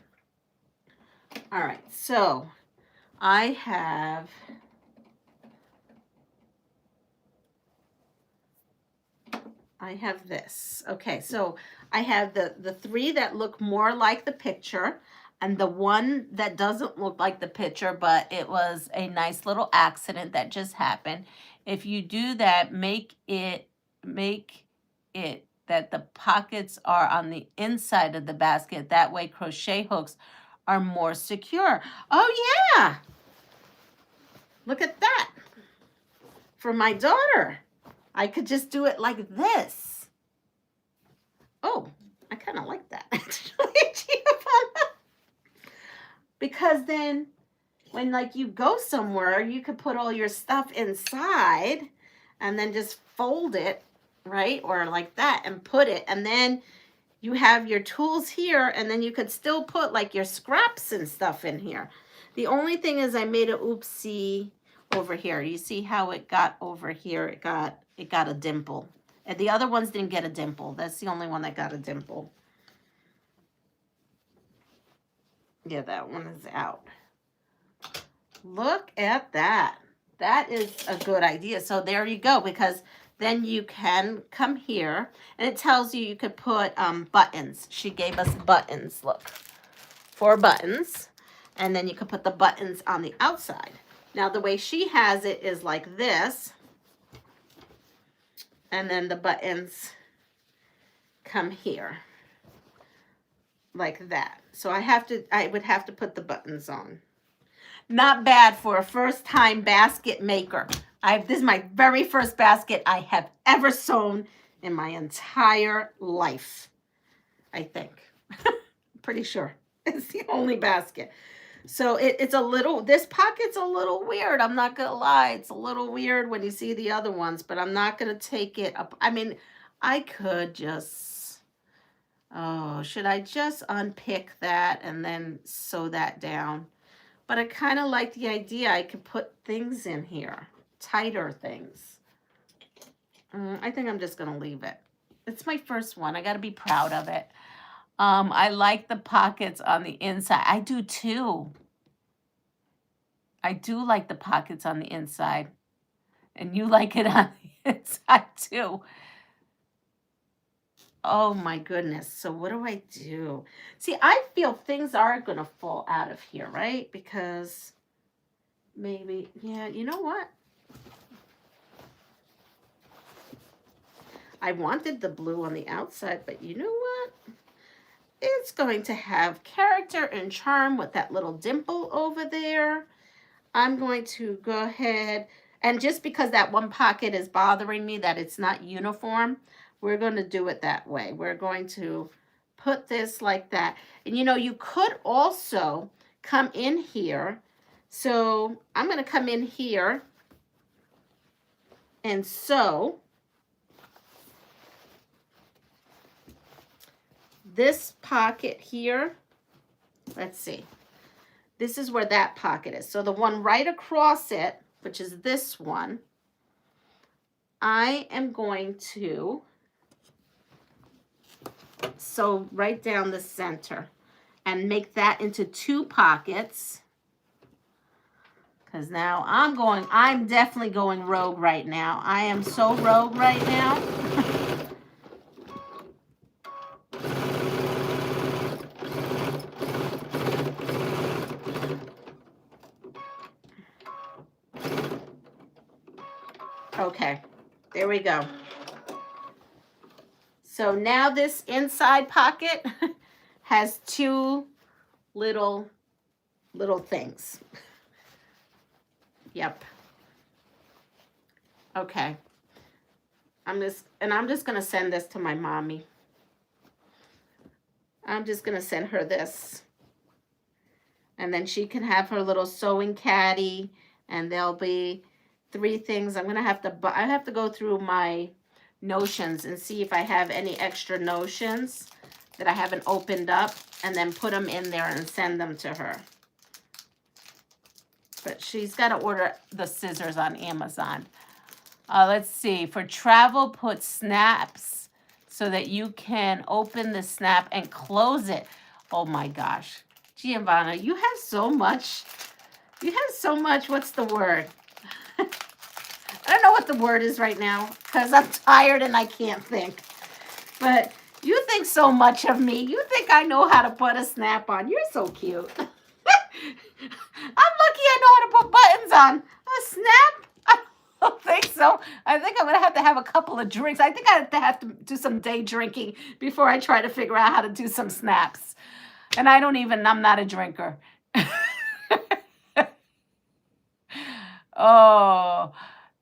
All right, so I have I have this. Okay, so I have the three that look more like the picture and the one that doesn't look like the picture, but it was a nice little accident that just happened. If you do that, make it that the pockets are on the inside of the basket. That way crochet hooks are more secure. Oh yeah, look at that. For my daughter, I could just do it like this. Oh, I kind of like that actually. Because then when like you go somewhere, you could put all your stuff inside and then just fold it, right? Or like that and put it. And then you have your tools here and then you could still put like your scraps and stuff in here. The only thing is I made a oopsie over here. You see how it got over here? It got a dimple. And the other ones didn't get a dimple. That's the only one that got a dimple. Yeah, that one is out. Look at that. That is a good idea. So there you go, because then you can come here and it tells you could put buttons. She gave us buttons, look, 4 buttons. And then you could put the buttons on the outside. Now the way she has it is like this. And then the buttons come here like that. So I would have to put the buttons on. Not bad for a first-time basket maker. This is my very first basket I have ever sewn in my entire life, I think. Pretty sure it's the only basket. So it's a little, this pocket's a little weird. I'm not going to lie. It's a little weird when you see the other ones, but I'm not going to take it up. I mean, I could just, oh, should I just unpick that and then sew that down? But I kind of like the idea. I could put things in here, tighter things. I think I'm just going to leave it. It's my first one. I got to be proud of it. I like the pockets on the inside. I do too. I do like the pockets on the inside. And you like it on the inside too. Oh my goodness. So what do I do? See, I feel things are going to fall out of here, right? Because maybe, yeah, you know what? I wanted the blue on the outside, but you know what? It's going to have character and charm with that little dimple over there. I'm going to go ahead, and just because that one pocket is bothering me, that it's not uniform, we're going to do it that way. We're going to put this like that. And you know, you could also come in here. So I'm going to come in here and sew this pocket here. Let's see. This is where that pocket is. So the one right across it, which is this one, I am going to sew right down the center and make that into 2 pockets. Because now I'm definitely going rogue right now. I am so rogue right now. Okay, there we go. So now this inside pocket has 2 little things. Yep. Okay. I'm just going to send this to my mommy. I'm just going to send her this. And then she can have her little sewing caddy, and there'll be 3 things. I have to go through my notions and see if I have any extra notions that I haven't opened up, and then put them in there and send them to her. But she's got to order the scissors on Amazon. Let's see. For travel, put snaps so that you can open the snap and close it. Oh my gosh. Giovanna, you have so much. You have so much. What's the word? I don't know what the word is right now because I'm tired and I can't think. But you think so much of me. You think I know how to put a snap on. You're so cute. I'm lucky I know how to put buttons on. A snap? I don't think so. I think I'm going to have a couple of drinks. I think I have to do some day drinking before I try to figure out how to do some snaps. And I'm not a drinker. Oh,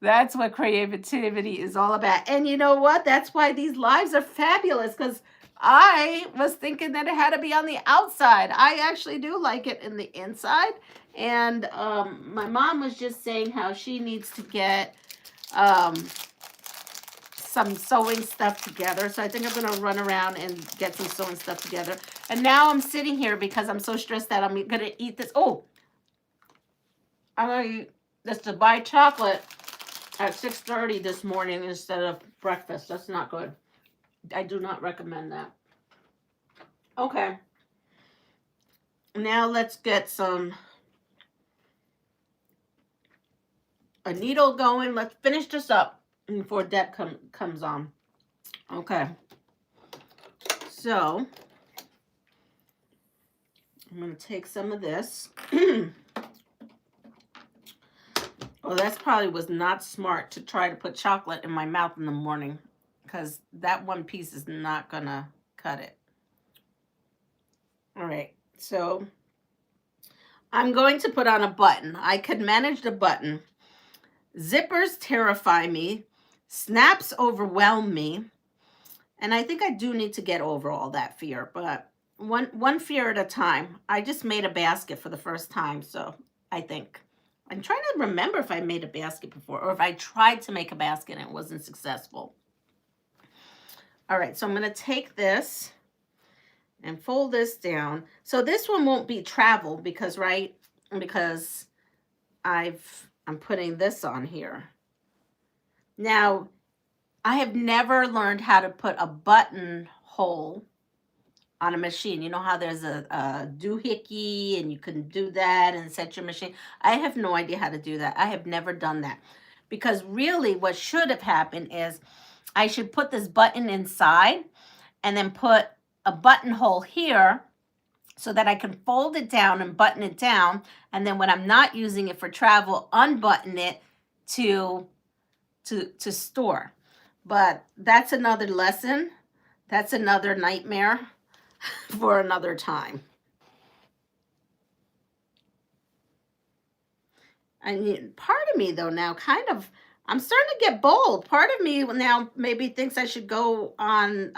that's what creativity is all about. And you know what? That's why these lives are fabulous, because I was thinking that it had to be on the outside. I actually do like it in the inside. And my mom was just saying how she needs to get some sewing stuff together. So I think I'm going to run around and get some sewing stuff together. And now I'm sitting here because I'm so stressed that I'm going to eat this. Oh, I'm going to eat this to buy chocolate at 6:30 this morning instead of breakfast. That's not good. I do not recommend that. Okay. Now let's get a needle going. Let's finish this up before Deb comes on. Okay. So I'm going to take some of this. Oh, that probably was not smart to try to put chocolate in my mouth in the morning, because that one piece is not going to cut it. All right, so I'm going to put on a button. I could manage the button. Zippers terrify me. Snaps overwhelm me. And I think I do need to get over all that fear, but one fear at a time. I just made a basket for the first time, so I think. I'm trying to remember if I made a basket before or if I tried to make a basket and it wasn't successful. All right, so I'm going to take this and fold this down. So this one won't be travel because I'm putting this on here. Now, I have never learned how to put a buttonhole on a machine. You know how there's a doohickey and you can do that and set your machine. I have no idea how to do that. I have never done that. Because really what should have happened is I should put this button inside and then put a buttonhole here so that I can fold it down and button it down. And then when I'm not using it for travel, unbutton it to store. But that's another lesson. That's another nightmare for another time. I mean, part of me though now I'm starting to get bold. Part of me now maybe thinks I should go on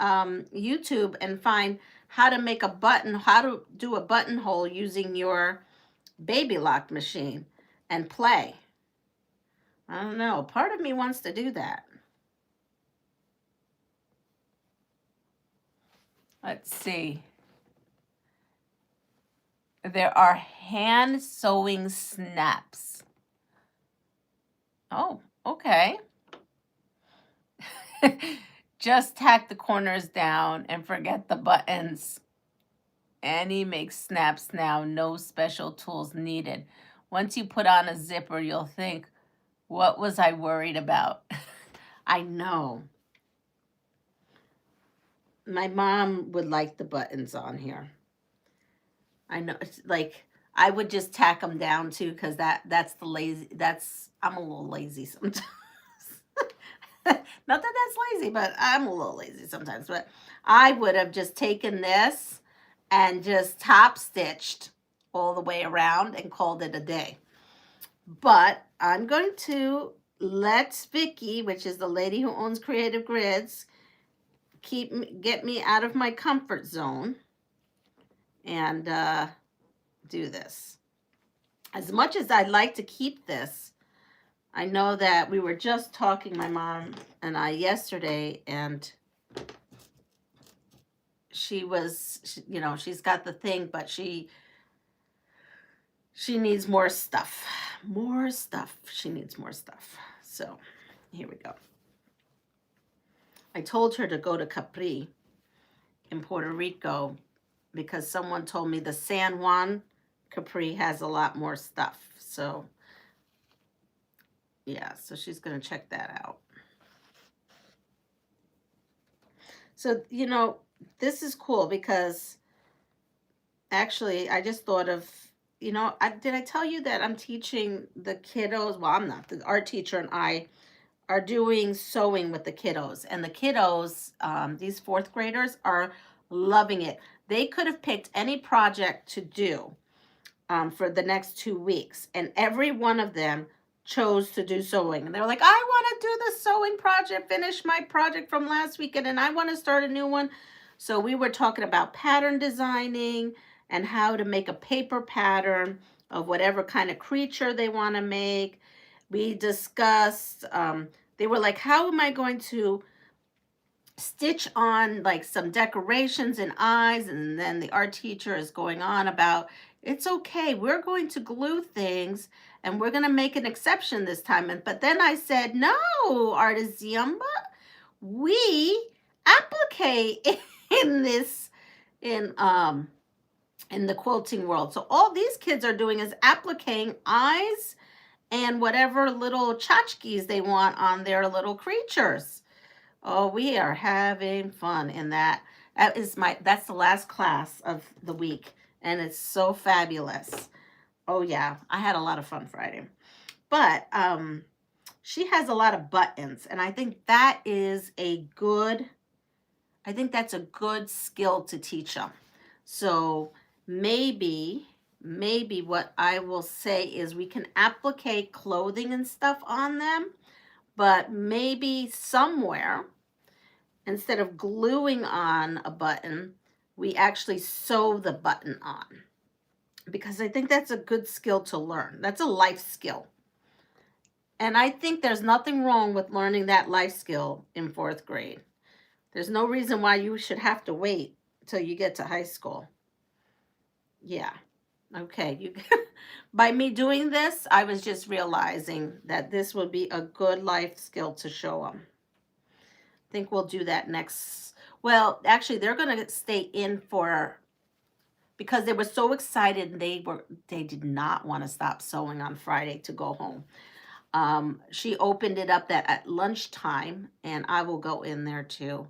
YouTube and find how to make how to do a buttonhole using your baby lock machine and play. I don't know. Part of me wants to do that. Let's see. There are hand sewing snaps. Oh, okay. Just tack the corners down and forget the buttons. Annie makes snaps now, no special tools needed. Once you put on a zipper, you'll think, what was I worried about? I know. My mom would like the buttons on here. I know, it's like I would just tack them down too, because I'm a little lazy sometimes. Not that that's lazy, but I'm a little lazy sometimes. But I would have just taken this and just top stitched all the way around and called it a day. But I'm going to let Vicky, which is the lady who owns Creative Grids, get me out of my comfort zone and do this. As much as I'd like to keep this, I know that we were just talking, my mom and I, yesterday, and she's got the thing, but she needs more stuff. She needs more stuff. So here we go. I told her to go to Capri in Puerto Rico because someone told me the San Juan Capri has a lot more stuff. So, Yeah, so she's going to check that out. So, you know, this is cool because actually I just thought of, you know, did I tell you that I'm teaching the kiddos? Well, I'm not. The art teacher and I are doing sewing with the kiddos. And the kiddos, these fourth graders, are loving it. They could have picked any project to do for the next 2 weeks. And every one of them chose to do sewing. And they were like, I want to do the sewing project, finish my project from last weekend, and I want to start a new one. So we were talking about pattern designing and how to make a paper pattern of whatever kind of creature they want to make. We discussed, they were like, how am I going to stitch on like some decorations and eyes? And then the art teacher is going on about, it's okay, we're going to glue things and we're going to make an exception this time. But then I said, no, Artist Yumba, we applicate in this, in the quilting world. So all these kids are doing is applicating eyes and whatever little tchotchkes they want on their little creatures. Oh, we are having fun in that. That's the last class of the week, and it's so fabulous. Oh yeah, I had a lot of fun Friday. But she has a lot of buttons, and I think that's a good skill to teach them. So maybe what I will say is we can applicate clothing and stuff on them, but maybe somewhere, instead of gluing on a button, we actually sew the button on. Because I think that's a good skill to learn. That's a life skill. And I think there's nothing wrong with learning that life skill in 4th grade. There's no reason why you should have to wait till you get to high school. Yeah. Okay. By me doing this, I was just realizing that this would be a good life skill to show them. I think we'll do that next. Well, actually, they're going to stay in for, because they were so excited. They did not want to stop sewing on Friday to go home. She opened it up that at lunchtime, and I will go in there too.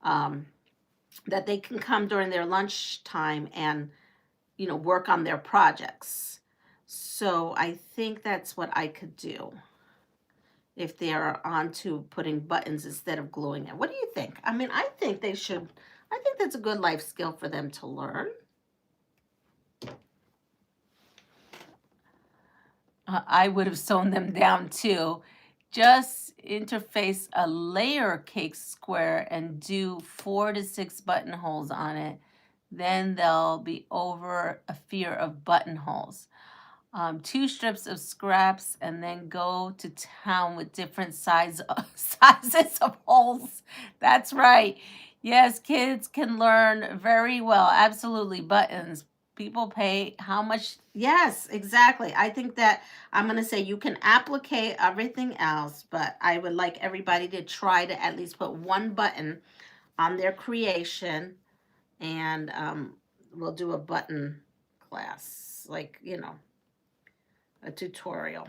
That they can come during their lunchtime and, you know, work on their projects. So I think that's what I could do if they're on to putting buttons instead of gluing it. What do you think? I mean, I think they should. I think that's a good life skill for them to learn. I would have sewn them down too. Just interface a layer cake square and do 4 to 6 buttonholes on it. Then they'll be over a fear of buttonholes. 2 strips of scraps, and then go to town with different sizes of holes. That's right. Yes, kids can learn very well. Absolutely. Buttons. People pay how much? Yes, exactly. I think that I'm going to say you can applicate everything else, but I would like everybody to try to at least put one button on their creation, and we'll do a button class, like, you know, a tutorial.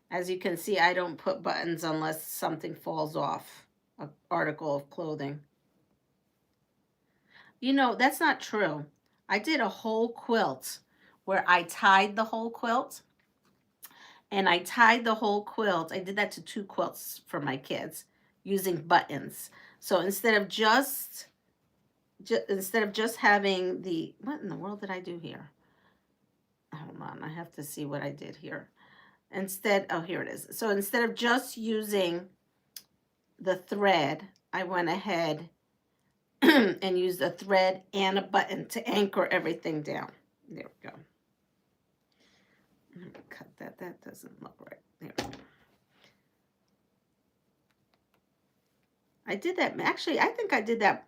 As you can see, I don't put buttons unless something falls off an article of clothing. You know, that's not true. I did a whole quilt where I tied the whole quilt. And I tied the whole quilt. I did that to 2 quilts for my kids using buttons. So instead of just having the, what in the world did I do here? Hold on, I have to see what I did here. Instead, oh, here it is. So instead of just using the thread, I went ahead and used a thread and a button to anchor everything down. There we go. I'm gonna cut that. That doesn't look right. There we go. I did that. Actually, I think I did that.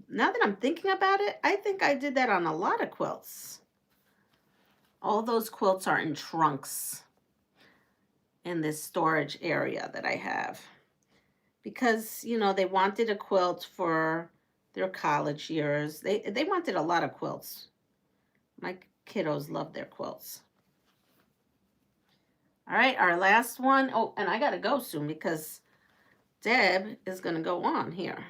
Now that I'm thinking about it, I think I did that on a lot of quilts. All those quilts are in trunks in this storage area that I have. Because, you know, they wanted a quilt for their college years. They wanted a lot of quilts. My kiddos love their quilts. All right, our last one. Oh, and I got to go soon because Deb is going to go on here.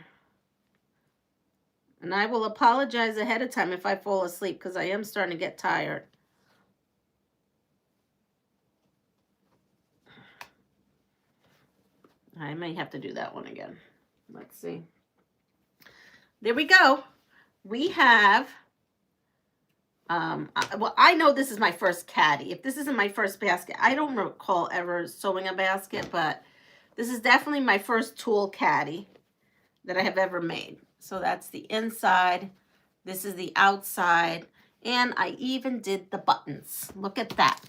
And I will apologize ahead of time if I fall asleep because I am starting to get tired. I may have to do that one again. Let's see. There we go. We have, well, I know this is my first caddy. If this isn't my first basket, I don't recall ever sewing a basket, but this is definitely my first tulle caddy that I have ever made. So that's the inside. This is the outside. And I even did the buttons. Look at that.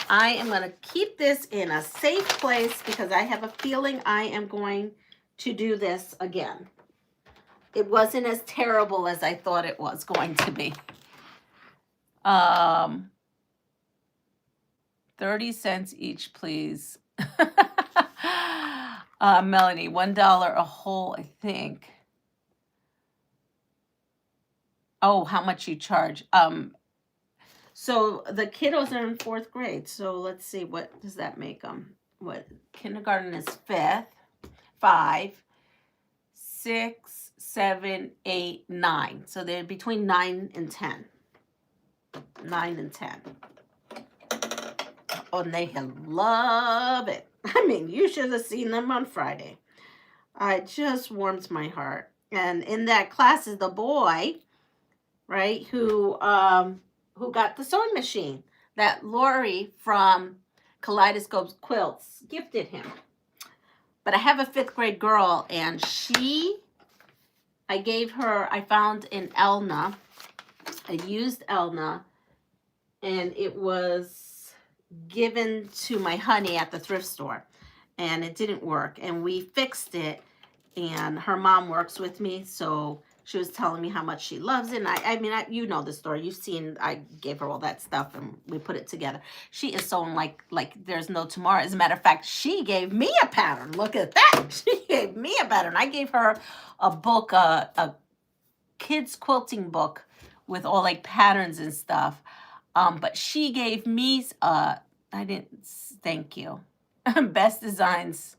I am going to keep this in a safe place because I have a feeling I am going to do this again. It wasn't as terrible as I thought it was going to be. 30 cents each, please. Melanie, $1 a hole, I think. Oh, how much you charge? So the kiddos are in 4th grade. So let's see, what does that make them? What, kindergarten is 5th, 5, 6, 7, 8, 9. So they're between 9 and 10. 9 and 10. Oh, and they love it. I mean, you should have seen them on Friday. It just warms my heart. And in that class is the boy, right, who got the sewing machine that Lori from Kaleidoscope Quilts gifted him. But I have a 5th grade girl, and I gave her, I found in Elna, a used Elna, and it was given to my honey at the thrift store, and it didn't work, and we fixed it, and her mom works with me, so she was telling me how much she loves it. And I mean, you know the story. You've seen, I gave her all that stuff and we put it together. She is sewing like there's no tomorrow. As a matter of fact, she gave me a pattern. Look at that. She gave me a pattern. I gave her a book, a kids quilting book with all like patterns and stuff. But she gave me, thank you. Best Designs.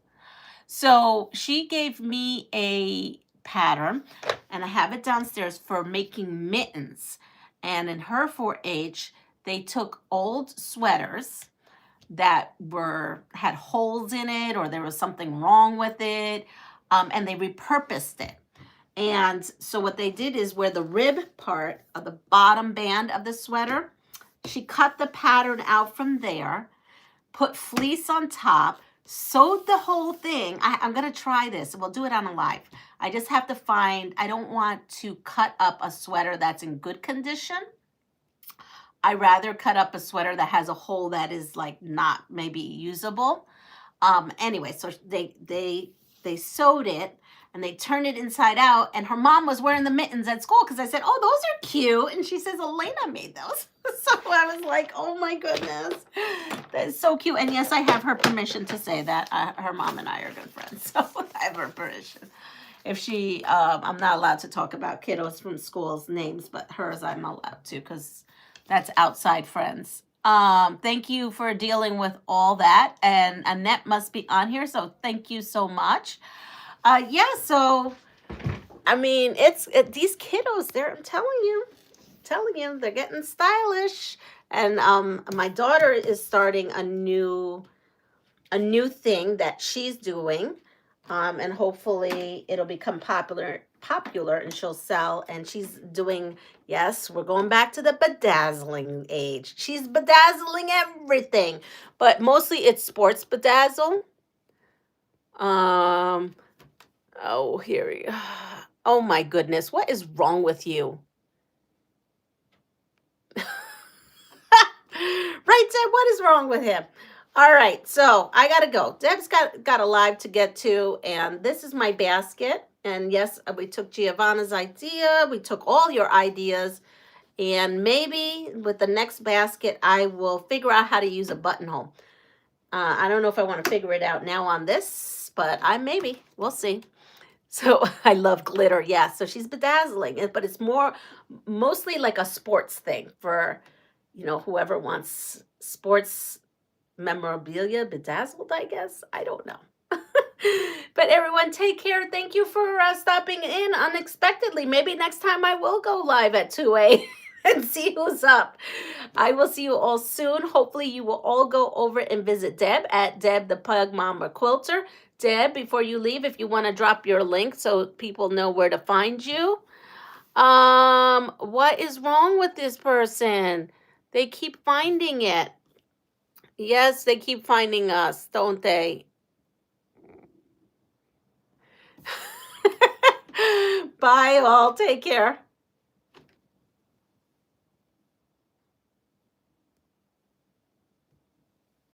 So she gave me a pattern, and I have it downstairs for making mittens. And in her 4-H, they took old sweaters that had holes in it, or there was something wrong with it, and they repurposed it. And so what they did is where the rib part of the bottom band of the sweater, she cut the pattern out from there, put fleece on top, sewed the whole thing. I'm going to try this. We'll do it on a live. I just have to find, I don't want to cut up a sweater that's in good condition. I rather cut up a sweater that has a hole that is like not maybe usable. Anyway, so they sewed it and they turned it inside out, and her mom was wearing the mittens at school because I said, oh, those are cute. And she says, Elena made those. So I was like, oh my goodness, that is so cute. And yes, I have her permission to say that. Her mom and I are good friends, so I have her permission. If she, I'm not allowed to talk about kiddos from school's names, but hers I'm allowed to because that's outside friends. Thank you for dealing with all that. And Annette must be on here, so thank you so much. Yeah, so, I mean, these kiddos, I'm telling you, they're getting stylish. And my daughter is starting a new thing that she's doing, and hopefully it'll become popular, and she'll sell. And she's doing, yes, we're going back to the bedazzling age. She's bedazzling everything, but mostly it's sports bedazzle. Oh, here we go. Oh my goodness, what is wrong with you? Right, Deb, what is wrong with him? All right, so I gotta go. Deb's got a live to get to, and this is my basket. And yes, we took Giovanna's idea. We took all your ideas, and maybe with the next basket, I will figure out how to use a buttonhole. I don't know if I want to figure it out now on this, but we'll see. So I love glitter, yeah. So she's bedazzling it, but it's mostly like a sports thing for, whoever wants sports memorabilia bedazzled, I guess. I don't know. But everyone, take care. Thank you for stopping in unexpectedly. Maybe next time I will go live at 2 a.m. and see who's up. I will see you all soon. Hopefully, you will all go over and visit Deb at Deb the Pug Mama Quilter. Deb, before you leave, if you want to drop your link so people know where to find you. What is wrong with this person? They keep finding it. Yes, they keep finding us, don't they? Bye all. Take care.